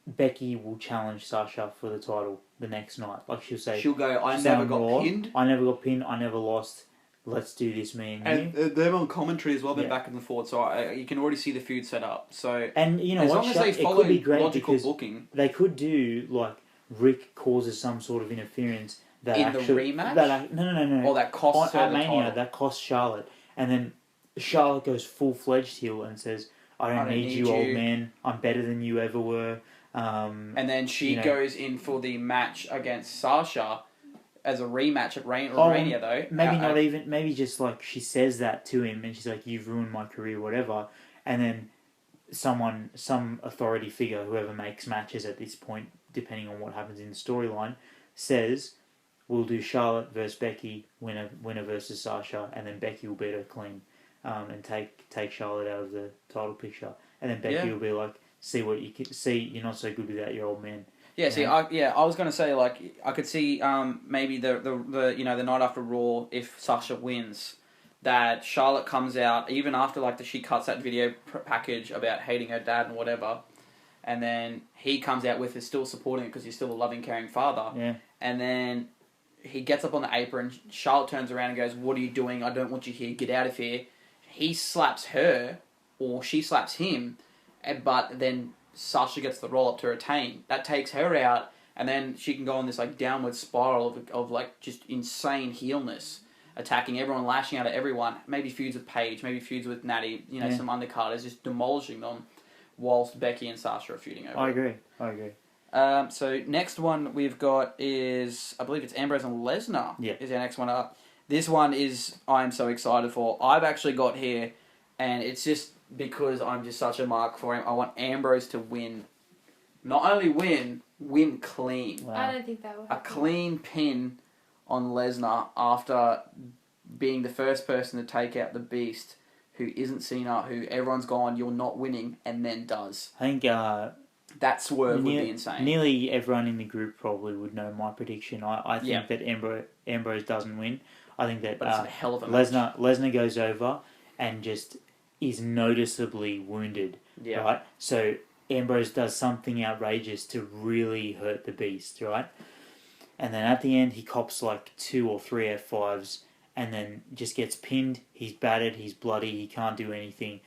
Becky will challenge Sasha for the title the next night. Like she'll go, I never got pinned. I never got pinned, I never lost. Let's do this, me and you. And they're on commentary as well. They're back and forth, so you can already see the feud set up. So and you know what? It could be great because they could do like Rick causes some sort of interference that in actually, the rematch. No. Or that costs her at the Mania, title. that costs Charlotte, and then Charlotte goes full-fledged heel and says, "I don't need you, old man. I'm better than you ever were." And then she goes in for the match against Sasha. As a rematch at Mania, though. Maybe just like she says that to him and she's like, you've ruined my career, whatever. And then some authority figure, whoever makes matches at this point, depending on what happens in the storyline, says we'll do Charlotte versus Becky, winner versus Sasha, and then Becky will beat her clean, and take Charlotte out of the title picture, and then Becky will be like, see what you can see. You're not so good without your old man. Yeah, see, I was gonna say like I could see maybe the the night after Raw, if Sasha wins, that Charlotte comes out even after like she cuts that video package about hating her dad and whatever, and then he comes out with still supporting it because he's still a loving, caring father. Yeah. And then he gets up on the apron. Charlotte turns around and goes, "What are you doing? I don't want you here. Get out of here." He slaps her, or she slaps him, but then Sasha gets the roll up to retain. That takes her out, and then she can go on this like downward spiral of like just insane heelness, attacking everyone, lashing out at everyone. Maybe feuds with Paige, maybe feuds with Natty. Some undercarders, just demolishing them, whilst Becky and Sasha are feuding over. I agree. So next one we've got is, I believe it's Ambrose and Lesnar. Yeah. Is our next one up. This one is I'm so excited for. I've actually got here, and it's just because I'm just such a mark for him. I want Ambrose to win. Not only win clean. Wow. I don't think that will happen. A clean pin on Lesnar after being the first person to take out the Beast, who isn't Cena, who everyone's gone, you're not winning, and then does. I think that swerve would be insane. Nearly everyone in the group probably would know my prediction. I think that Ambrose doesn't win. I think that but it's a hell of a match. Lesnar goes over and just is noticeably wounded. Yeah. Right? So Ambrose does something outrageous to really hurt the Beast, right? And then at the end he cops like 2 or 3 F5s and then just gets pinned. He's battered, he's bloody, he can't do anything.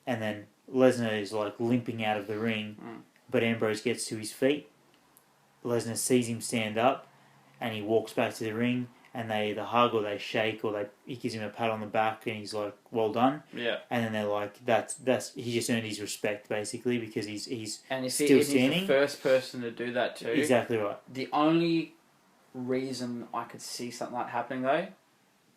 And then Lesnar is like limping out of the ring. But Ambrose gets to his feet. Lesnar sees him stand up, and he walks back to the ring, and they either hug or they shake, or he gives him a pat on the back, and he's like, "Well done." Yeah. And then they're like, "That's he just earned his respect basically because he's and still standing." He's the first person to do that too. Exactly right. The only reason I could see something like happening though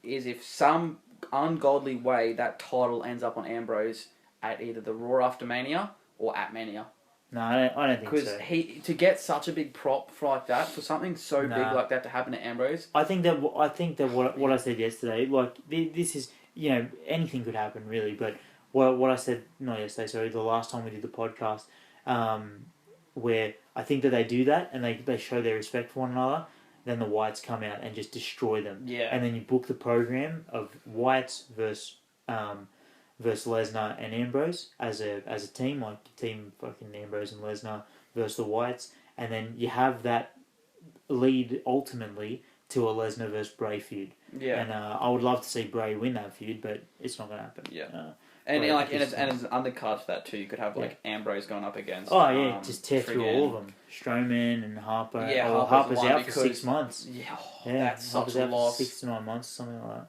is if some ungodly way that title ends up on Ambrose at either the Raw after Mania or at Mania. No, I don't think so. Because to get such a big prop for like that, for something so big like that to happen to Ambrose. I think that what I said yesterday, like this is anything could happen really, but what I said not yesterday, sorry, the last time we did the podcast, where I think that they do that and they show their respect for one another, then the Whites come out and just destroy them. Yeah. And then you book the program of Whites versus Lesnar and Ambrose as a team, like team fucking Ambrose and Lesnar versus the Whites, and then you have that lead ultimately to a Lesnar versus Bray feud. Yeah. And I would love to see Bray win that feud, but it's not going to happen. Yeah. And as an undercard to that too, you could have Ambrose going up against. Oh yeah, just tear through all of them. Strowman and Harper. Yeah, Harper's out for 6 months. Yeah, that's such a out loss. For 6 to 9 months, something like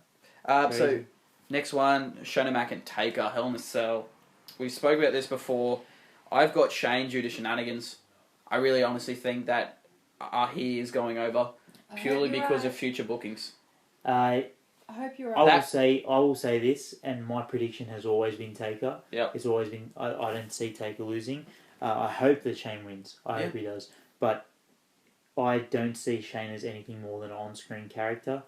that. So next one, Shane Mac and Taker, Hell in a Cell. We spoke about this before. I've got Shane due to shenanigans. I really honestly think that he is going over purely because of future bookings. I hope you're I right. will say this, and my prediction has always been Taker. Yep. It's always been. I don't see Taker losing. I hope that Shane wins. I hope he does. But I don't see Shane as anything more than an on-screen character.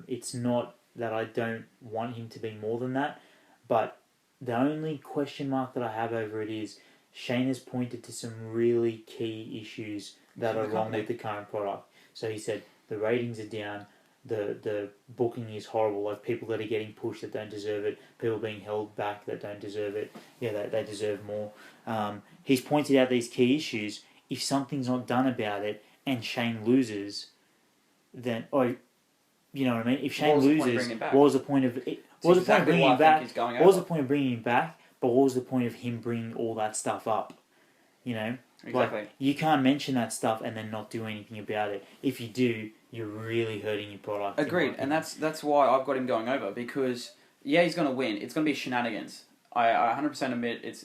It's not that I don't want him to be more than that, but the only question mark that I have over it is Shane has pointed to some really key issues that are wrong with the current product. So he said the ratings are down, the booking is horrible, like people that are getting pushed that don't deserve it, people being held back that don't deserve it, they deserve more. He's pointed out these key issues. If something's not done about it and Shane loses, then you know what I mean? If Shane loses, what was the point of it? What was the point of bringing him back? What was the point of bringing him back? But what was the point of him bringing all that stuff up? You know, exactly. You can't mention that stuff and then not do anything about it. If you do, you're really hurting your product. Agreed, and that's why I've got him going over because he's going to win. It's going to be shenanigans. I 100% admit it's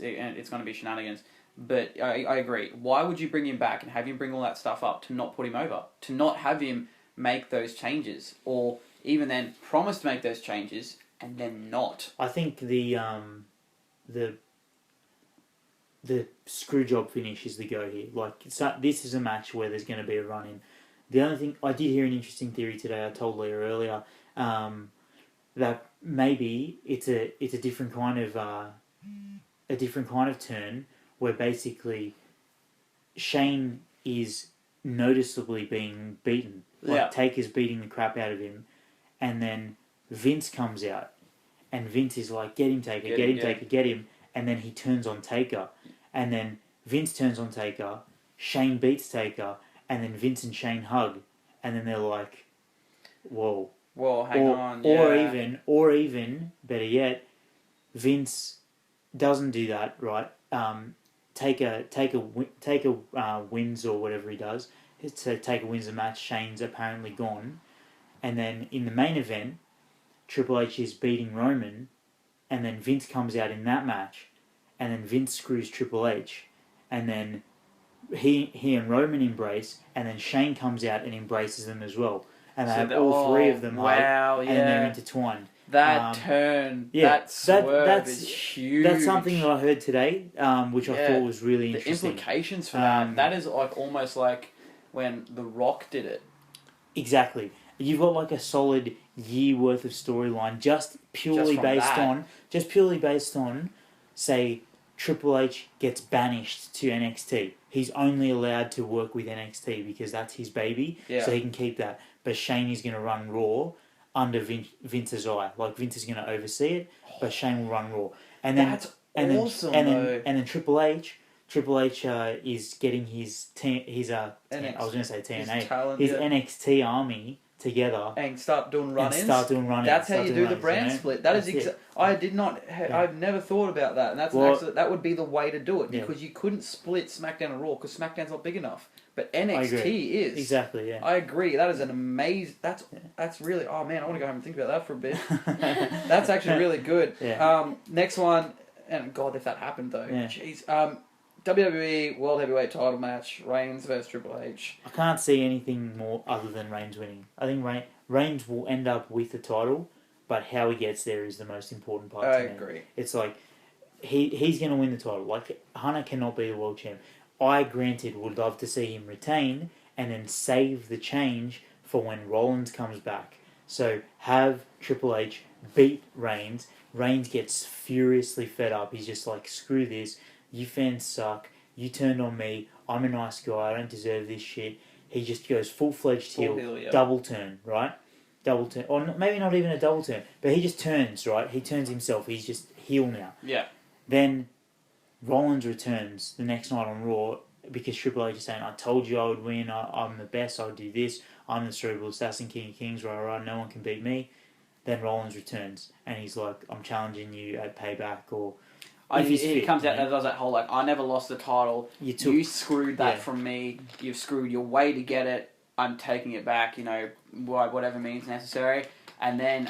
going to be shenanigans. But I agree. Why would you bring him back and have him bring all that stuff up to not put him over? To not have him make those changes, or even then promise to make those changes and then not. I think the screw job finish is the go here. Like this is a match where there's going to be a run in. The only thing I did hear an interesting theory today. I told Leah earlier that maybe it's a different kind of turn where basically Shane is noticeably being beaten. Like Taker's beating the crap out of him, and then Vince comes out, and Vince is like, "Get him, Taker! Get him, Taker! Get him!" And then he turns on Taker, and then Vince turns on Taker. Shane beats Taker, and then Vince and Shane hug, and then they're like, "Whoa." Whoa, hang on. Or even better yet, Vince doesn't do that, right? Taker wins or whatever he does. So Taker wins the match. Shane's apparently gone, and then in the main event, Triple H is beating Roman, and then Vince comes out in that match, and then Vince screws Triple H, and then he and Roman embrace, and then Shane comes out and embraces them as well. And they have all three of them hug, and they're intertwined. That turn, that swerve is huge. That's something that I heard today, which I thought was really interesting. The implications for that is like almost like when The Rock did it. Exactly. You've got like a solid year worth of storyline just purely based on, say, Triple H gets banished to NXT. He's only allowed to work with NXT because that's his baby, so he can keep that. But Shane is going to run Raw under Vince's eye. Like, Vince is going to oversee it, but Shane will run Raw. And then, that's awesome, and then Triple H is getting his I was going to say TNA, his NXT army together and start doing run-ins. That's how you do the brand split. That is I've never thought about that, and that would be the way to do it because you couldn't split SmackDown and Raw because SmackDown's not big enough. But NXT is. Exactly, yeah. I agree. That is an amazing... That's really... Oh, man, I want to go home and think about that for a bit. That's actually really good. Yeah. Next one... And God, if that happened, though. Yeah. Jeez. WWE World Heavyweight title match. Reigns versus Triple H. I can't see anything more other than Reigns winning. I think Reigns will end up with the title, but how he gets there is the most important part to me. I agree. It's like... He's going to win the title. Like, Hunter cannot be the world champ. I, granted, would love to see him retain and then save the change for when Rollins comes back. So have Triple H beat Reigns. Reigns gets furiously fed up. He's just like, screw this. You fans suck. You turned on me. I'm a nice guy. I don't deserve this shit. He just goes full-fledged heel. Double turn, right? Double turn. Or maybe not even a double turn. But he just turns, right? He turns himself. He's just heel now. Yeah. Then Rollins returns the next night on Raw because Triple H is saying, I told you I would win, I'm the best, I would do this, I'm the cerebral assassin, king of kings, rah, no one can beat me. Then Rollins returns and he's like, I'm challenging you at Payback, or... He comes out and does that whole, like, I never lost the title, you screwed that from me, you've screwed your way to get it, I'm taking it back, whatever means necessary. And then,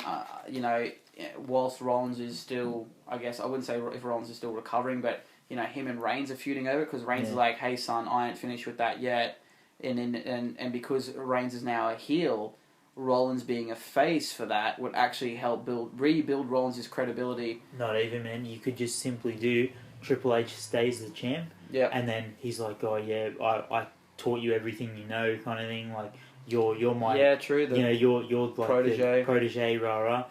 whilst Rollins is still, I guess, I wouldn't say if Rollins is still recovering, but, him and Reigns are feuding over, because Reigns is like, hey son, I ain't finished with that yet. And because Reigns is now a heel, Rollins being a face for that would actually help rebuild Rollins' credibility. Not even, man. You could just simply do Triple H stays the champ, and then he's like, oh yeah, I taught you everything you know, kind of thing, like, you're my... Yeah, true. You're like protege. The protege, rah.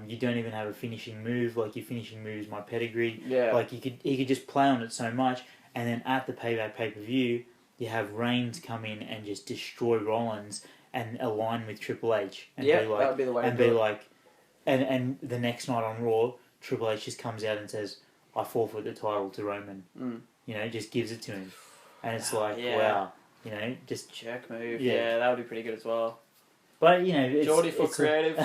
You don't even have a finishing move. Like, your finishing move is my pedigree. Yeah. Like, he could just play on it so much. And then at the Payback pay-per-view, you have Reigns come in and just destroy Rollins and align with Triple H. And that would be the way to do it. Like... And the next night on Raw, Triple H just comes out and says, I forfeit the title to Roman. Just gives it to him. And it's like, wow... just jerk move. Yeah, that would be pretty good as well. But it's Geordie for creative.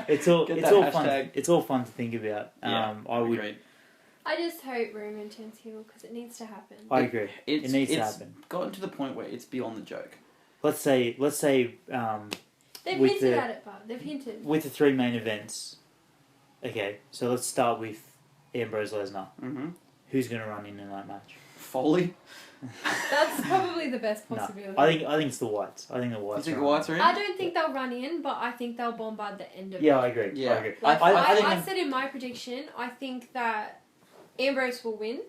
it's all fun. It's all fun to think about. I would. Agreed. I just hope Roman turns heel because it needs to happen. I agree. It needs to happen. It's gotten to the point where it's beyond the joke. Let's say. They've hinted at it, but they've hinted with the 3 main events. Okay, so let's start with Ambrose Lesnar. Mm-hmm. Who's going to run in that match? Foley. That's probably the best possibility. No, I think it's the Whites. I think the Whites. You think the Whites are in? I don't think they'll run in, but I think they'll bombard the end of it. Yeah, I agree. Yeah. I agree. Like, I said in my prediction, I think that Ambrose will win.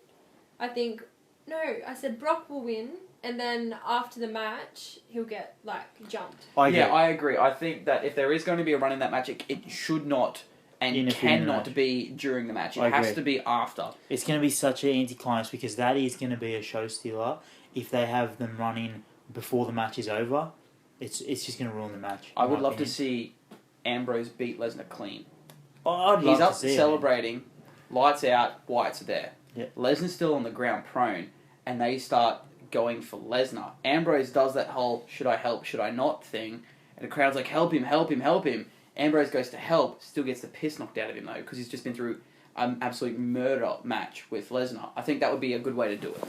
I think No, I said Brock will win, and then after the match, he'll get, jumped. I agree. I think that if there is going to be a run in that match, it should not and cannot be during the match. It has to be after. It's going to be such an anticlimax because that is going to be a show stealer. If they have them running before the match is over, it's just going to ruin the match. I would love to see Ambrose beat Lesnar clean. Oh, I'd love to see He's up celebrating, lights out, Wyatt's there. Yeah. Lesnar's still on the ground prone, and they start going for Lesnar. Ambrose does that whole should I help, should I not thing, and the crowd's like, help him, help him, help him. Ambrose goes to help, still gets the piss knocked out of him though, because he's just been through an absolute murder match with Lesnar. I think that would be a good way to do it.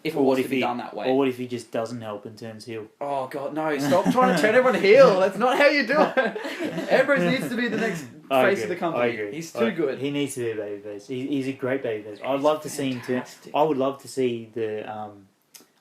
If it was to be done that way. Or what if he just doesn't help and turns heel? Oh god, no, stop trying to turn everyone heel. That's not how you do it. Ambrose needs to be the next face of the company. I agree. He's too good. He needs to be a babyface. He's a great babyface. I'd love to see him too. I would love to see the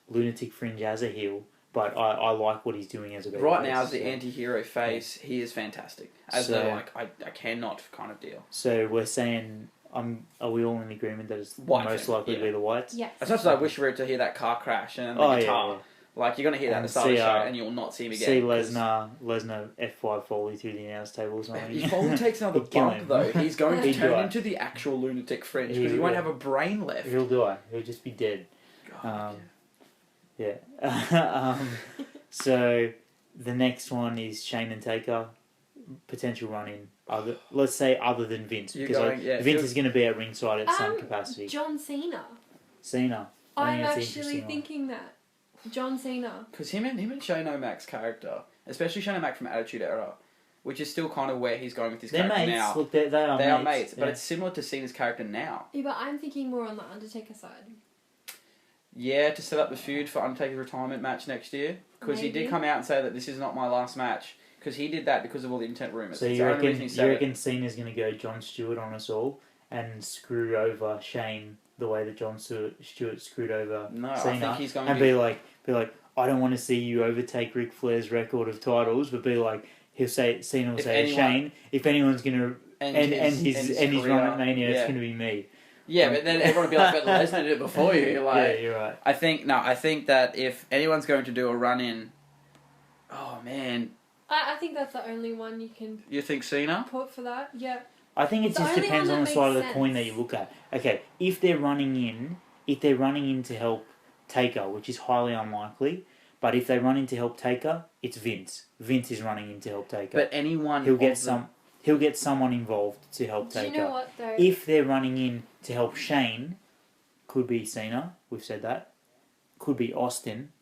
Lunatic Fringe as a heel, but I like what he's doing as a babyface. Right now, as the anti-hero face, he is fantastic. I cannot kind of deal. So we're saying, are we all in agreement that it's most likely to be the Whites? Yes. As much as I wish we were to hear that car crash and the guitar. Yeah. Like, you're going to hear that at the start of the show and you'll not see him again. See Lesnar F5 Foley through the announce table or something. If Foley takes another bump, though, he's going to turn into the actual Lunatic Fringe because he won't have a brain left. He'll die. He'll just be dead. God, yeah. So, the next one is Shane and Taker. Potential run-in. Let's say other than Vince. Because Vince is going to be at ringside at some capacity. John Cena. Cena. I'm actually thinking that. John Cena. Because him and Shane O'Mac's character, especially Shane O'Mac from Attitude Era, which is still kind of where he's going with his character mates. now. Look, they are mates, but it's similar to Cena's character now. Yeah, but I'm thinking more on the Undertaker side. Yeah, to set up the feud for Undertaker's retirement match next year. Because he did come out and say that this is not my last match. Because he did that because of all the intent rumours. So you reckon Cena's going to go Jon Stewart on us all and screw over Shane the way that Jon Stewart screwed over Cena? I think he's going to be like, I don't want to see you overtake Ric Flair's record of titles, but Cena will say to Shane, if anyone's going to end his run at Mania, it's going to be me. Yeah, but then everyone will be like, but Lesnar did it before you. Yeah, you're right. I think that if anyone's going to do a run-in, oh man. I think that's the only one you can... You think Cena? Put for that, yeah. I think it just depends on the side of the coin that you look at. Okay, if they're running in to help Taker, which is highly unlikely, but if they run in to help Taker, it's Vince. Vince is running in to help Taker. But anyone... He'll get someone involved to help Taker. Do you know what, though? If they're running in to help Shane, could be Cena, we've said that. Could be Austin.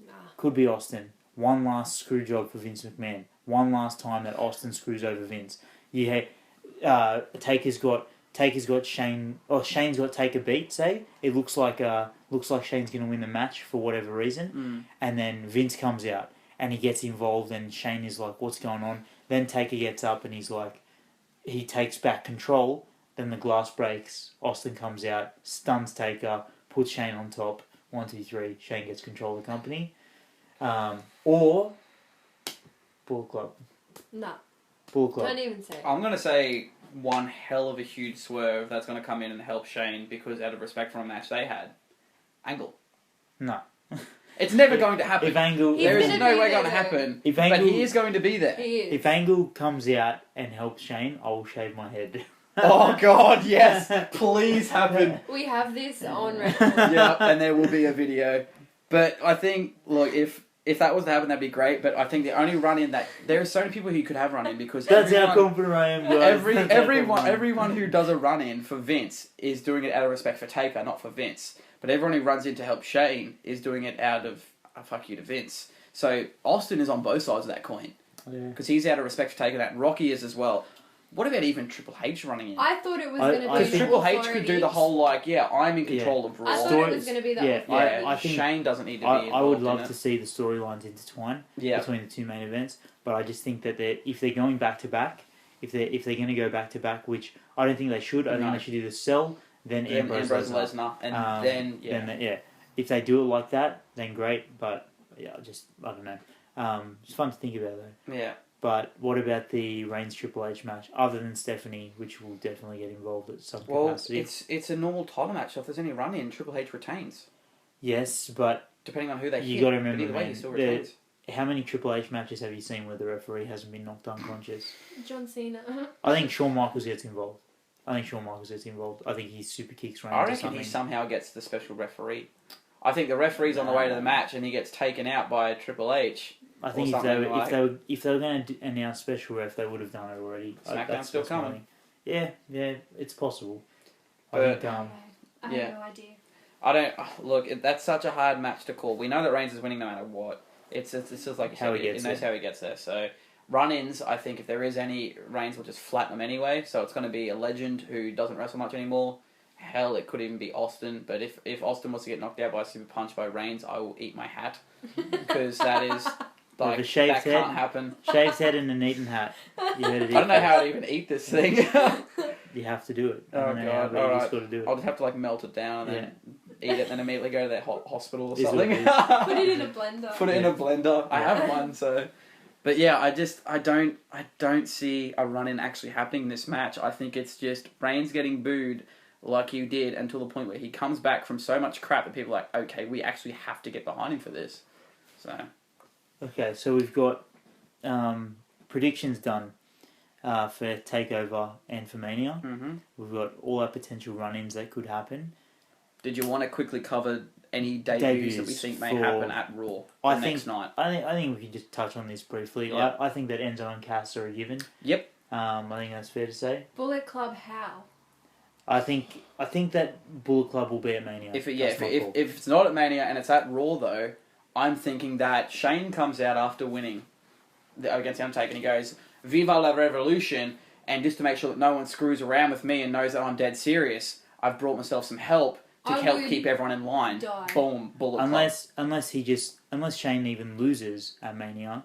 Nah. Could be Austin. One last screw job for Vince McMahon. One last time that Austin screws over Vince. Taker's got Shane, or Shane's got Taker beat, say. It looks like Shane's going to win the match for whatever reason. And then Vince comes out and he gets involved and Shane is like, what's going on? Then Taker gets up and he's like, he takes back control. Then the glass breaks. Austin comes out, stuns Taker, puts Shane on top. 1, 2, 3. Shane gets control of the company. Or Bullet Club. Nah. Bullet Club. Don't even say it. I'm going to say one hell of a huge swerve that's going to come in and help Shane because out of respect for a match they had. Angle. No. It's never going to happen. If Angle... There is no way going to happen. But he is going to be there. He is. If Angle comes out and helps Shane, I will shave my head. Oh God, yes! Please happen. We have this on record. Yeah, and there will be a video. But I think, look, if that was to happen, that'd be great. But I think the only run-in that... There are so many people who could have run-in because That's how confident I am, guys. Everyone who does a run-in for Vince is doing it out of respect for Taker, not for Vince. But everyone who runs in to help Shane is doing it out of a fuck you to Vince. So Austin is on both sides of that coin. Because he's out of respect for Taker, and Rocky is as well. What about even Triple H running in? I thought it was going to be... Because Triple H could do the whole, I'm in control of Raw. I thought it was going to be that. I think Shane doesn't need to be involved. I would love to see the storylines intertwine between the two main events, but I just think that if they're going back-to-back, if they're going to go back-to-back, which I don't think they should, I think they should do the Cell, then Ambrose Lesnar. And then, if they do it like that, then great, but, I don't know. It's fun to think about, though. Yeah. But what about the Reigns Triple H match, other than Stephanie, which will definitely get involved at some capacity? It's a normal title match, so if there's any run-in, Triple H retains. Yes, but depending on who they you hit. got to remember, but either way, man, he still retains. how many Triple H matches have you seen where the referee hasn't been knocked unconscious? John Cena. I think Shawn Michaels gets involved. I think he super kicks Reigns I or reckon something. he somehow gets the special referee. I think the referee's on the way to the match and he gets taken out by Triple H. I think if they were going to announce special ref, they would have done it already. SmackDown's still coming. Yeah, it's possible. But, I have no idea. I don't look. That's such a hard match to call. We know that Reigns is winning no matter what. It's just like how he knows how he gets there. So run-ins, I think if there is any, Reigns will just flatten them anyway. So it's going to be a legend who doesn't wrestle much anymore. Hell, it could even be Austin. But if Austin was to get knocked out by a super punch by Reigns, I will eat my hat because that is like that can't happen. Shaved head and a Eton hat. You heard it. I don't know how to even eat this thing. You have to do it. Oh god! All right, got to do it. I'll just have to like melt it down and then eat it, and immediately go to that hospital or something. Put it in a blender. Put it in a blender. I have one, so. But yeah, I don't see a run-in actually happening in this match. I think it's just Reigns getting booed like he did until the point where he comes back from so much crap that people are like, okay, we actually have to get behind him for this. So. Okay, so we've got predictions done for Takeover and for Mania. Mm-hmm. We've got all our potential run-ins that could happen. Did you want to quickly cover any debuts that we think may happen at Raw next night? I think we can just touch on this briefly. Yep. I think that Enzo and Cass are a given. Yep. I think that's fair to say. Bullet Club, how? I think that Bullet Club will be at Mania. If it's not at Mania and it's at Raw though, I'm thinking that Shane comes out after winning against The Undertaker and he goes, "Viva la Revolution," and just to make sure that no one screws around with me and knows that I'm dead serious, I've brought myself some help to help keep everyone in line. Boom, Bullet Club. Unless Shane even loses at Mania,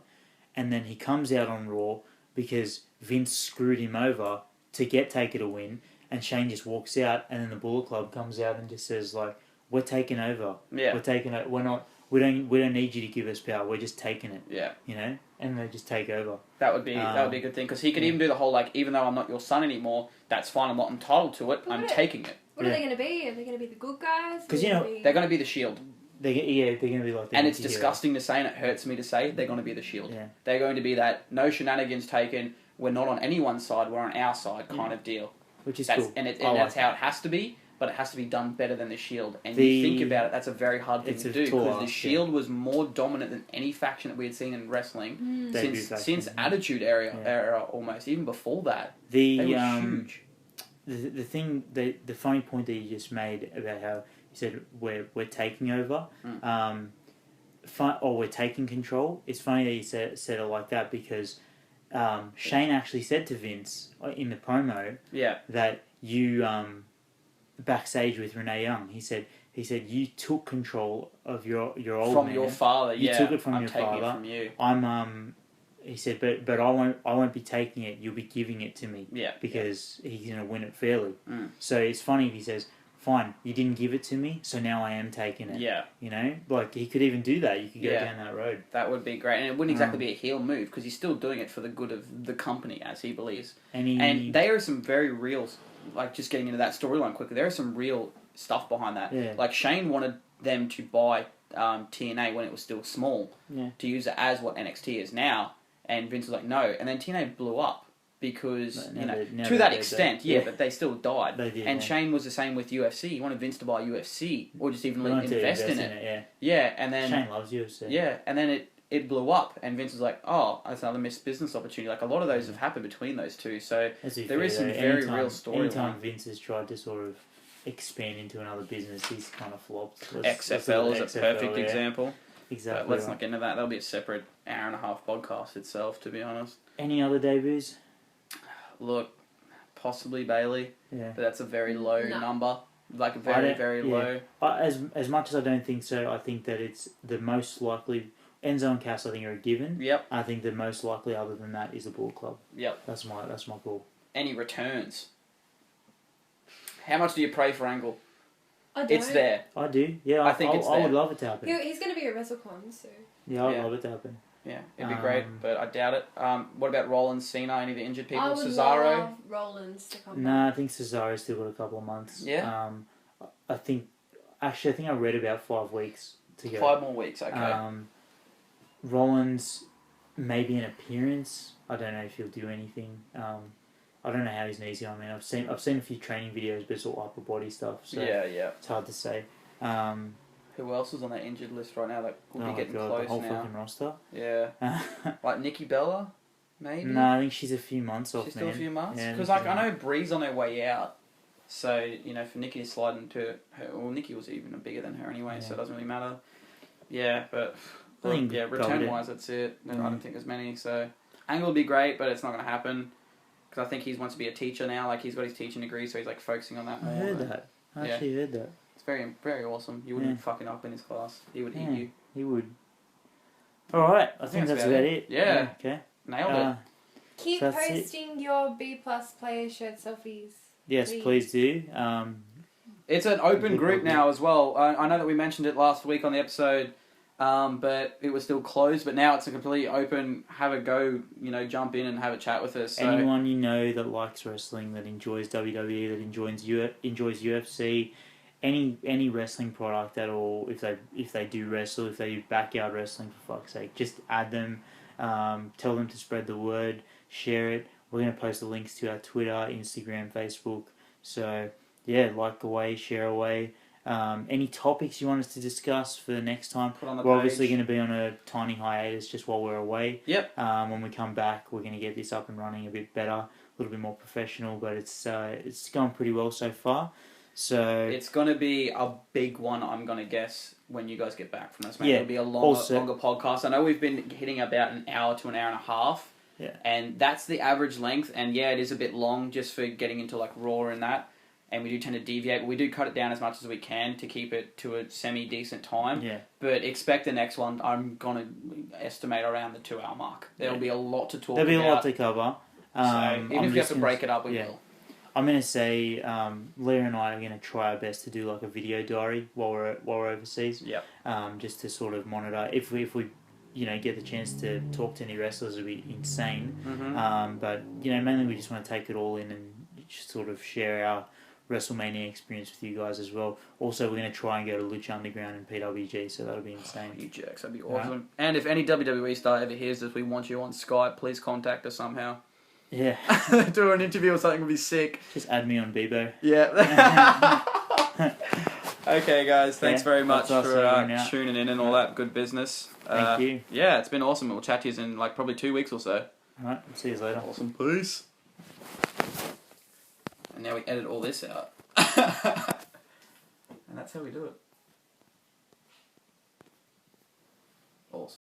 and then he comes out on Raw because Vince screwed him over to get Taker to win, and Shane just walks out, and then the Bullet Club comes out and just says like, "We're taking over. Yeah. We're taking it. We're not. We don't need you to give us power. We're just taking it." Yeah. You know, and they just take over. That would be a good thing because he could even do the whole like, even though I'm not your son anymore, that's fine. I'm not entitled to it. I'm taking it. What are they going to be? Are they going to be the good guys? Because they're going to be the Shield. They're going to be like. And it's disgusting to say, and it hurts me to say, they're going to be the Shield. Yeah. They're going to be that no shenanigans taken. We're not on anyone's side. We're on our side kind of deal. Which is cool. And that's how it has to be. But it has to be done better than the Shield. And you think about it, that's a very hard thing to do because the Shield was more dominant than any faction that we had seen in wrestling since Attitude Era almost. Even before that, they were huge. The funny point that you just made about how you said we're taking over, or we're taking control. It's funny that you said it like that because Shane actually said to Vince in the promo that you backstage with Renee Young. He said you took control of your old from man. Your father. You took it from your father. I'm taking it from you. I'm He said, but I won't be taking it. You'll be giving it to me. Yeah. Because he's gonna win it fairly. Mm. So it's funny if he says, "Fine, you didn't give it to me, so now I am taking it." Yeah. You know, like he could even do that. You could go down that road. That would be great, and it wouldn't exactly be a heel move because he's still doing it for the good of the company, as he believes. And there are some very real, like just getting into that storyline quickly. There are some real stuff behind that. Yeah. Like Shane wanted them to buy TNA when it was still small to use it as what NXT is now. And Vince was like, no. And then TNA blew up because, to that extent, but they still died. They did, and Shane was the same with UFC. He wanted Vince to buy UFC or just even invest in it. Yeah, and then... Shane loves UFC. Yeah, and then it blew up and Vince was like, oh, that's another missed business opportunity. Like, a lot of those have happened between those two. So there is some very real story. Anytime Vince has tried to sort of expand into another business, he's kind of flopped. XFL is a perfect example. Exactly. But let's not get into that. That'll be a separate hour and a half podcast itself, to be honest. Any other debuts? Look, possibly Bailey. Yeah. But that's a very low number. Like, very, very low. As much as I don't think so, I think that it's the most likely... Enzo and Cass, I think, are a given. Yep. I think the most likely other than that is the Bullet Club. Yep. That's my call. Any returns? How much do you pray for Angle? I don't. It's there. I do. Yeah, I think I would love it to happen. He's going to be at WrestleCon, so... Yeah, I'd love it to happen. Yeah, it'd be great, but I doubt it. What about Rollins, Cena, any of the injured people? I would Cesaro? love Rollins to come back. No, I think Cesaro's still got a couple of months. Yeah. I think Actually, I think I read about 5 weeks to go. 5 more weeks, okay. Rollins, maybe an appearance. I don't know if he'll do anything. I don't know how his knees are. I mean, I've seen a few training videos, but it's all upper body stuff. So yeah. it's hard to say. Who else is on that injured list right now that will be getting God, close the whole now? fucking roster. Yeah. Like Nikki Bella, maybe? No, I think she's a few months off, She's still man. a few months? Yeah, Because, like, I know Bree's on her way out. So, you know, for Nikki to slide into her... Well, Nikki was even bigger than her anyway, so it doesn't really matter. Yeah, but... I think return-wise, that's it. I don't think there's many, so... Angle would be great, but it's not going to happen. Because I think he wants to be a teacher now. Like, he's got his teaching degree, so he's, like, focusing on that more. I heard that. I actually heard that. It's very, very awesome. You wouldn't be fucking up in his class. He would eat you. He would. Alright, I think that's about it. Yeah. Okay. Nailed it. Keep So posting your B+ player shirt selfies. Yes, please do. It's an open group now as well. I know that we mentioned it last week on the episode, but it was still closed. But now it's a completely open. Have a go, you know, jump in and have a chat with us. So. Anyone you know that likes wrestling, that enjoys WWE, that enjoys UFC, any wrestling product at all. If they do wrestle, if they do backyard wrestling, for fuck's sake, just add them. Tell them to spread the word, share it. We're going to post the links to our Twitter, Instagram, Facebook. So, yeah, like away, share away. Any topics you want us to discuss for the next time? We're obviously going to be on a tiny hiatus just while we're away. Yep. When we come back, we're going to get this up and running a bit better, a little bit more professional, but it's going pretty well so far. So it's going to be a big one, I'm going to guess, when you guys get back from this. Maybe it'll be a longer podcast. I know we've been hitting about an hour to an hour and a half. Yeah. And that's the average length. And yeah, it is a bit long just for getting into like Raw and that. And we do tend to deviate, but we do cut it down as much as we can to keep it to a semi-decent time. Yeah. But expect the next one, I'm going to estimate around the 2 hour mark. There'll be a lot to talk about. There'll be a lot to cover. So even if we have to break it up, we will. I'm going to say Leah and I are going to try our best to do like a video diary while we're overseas. Yep. Just to sort of monitor. If we get the chance to talk to any wrestlers, it'll be insane. Mm-hmm. But mainly we just want to take it all in and just sort of share our Wrestlemania experience with you guys as well. Also, we're going to try and go to Lucha Underground and PWG, so that'll be insane. You jerks, that'd be awesome. Right. And if any WWE star ever hears this, we want you on Skype, please contact us somehow. Yeah. Do an interview or something would be sick. Just add me on Bebo. Yeah. Okay, guys, thanks very much for tuning in and all that good business. Thank you. Yeah, it's been awesome. We'll chat to you in like probably 2 weeks or so. Alright, see you later. Awesome. Peace. And now we edit all this out. And that's how we do it.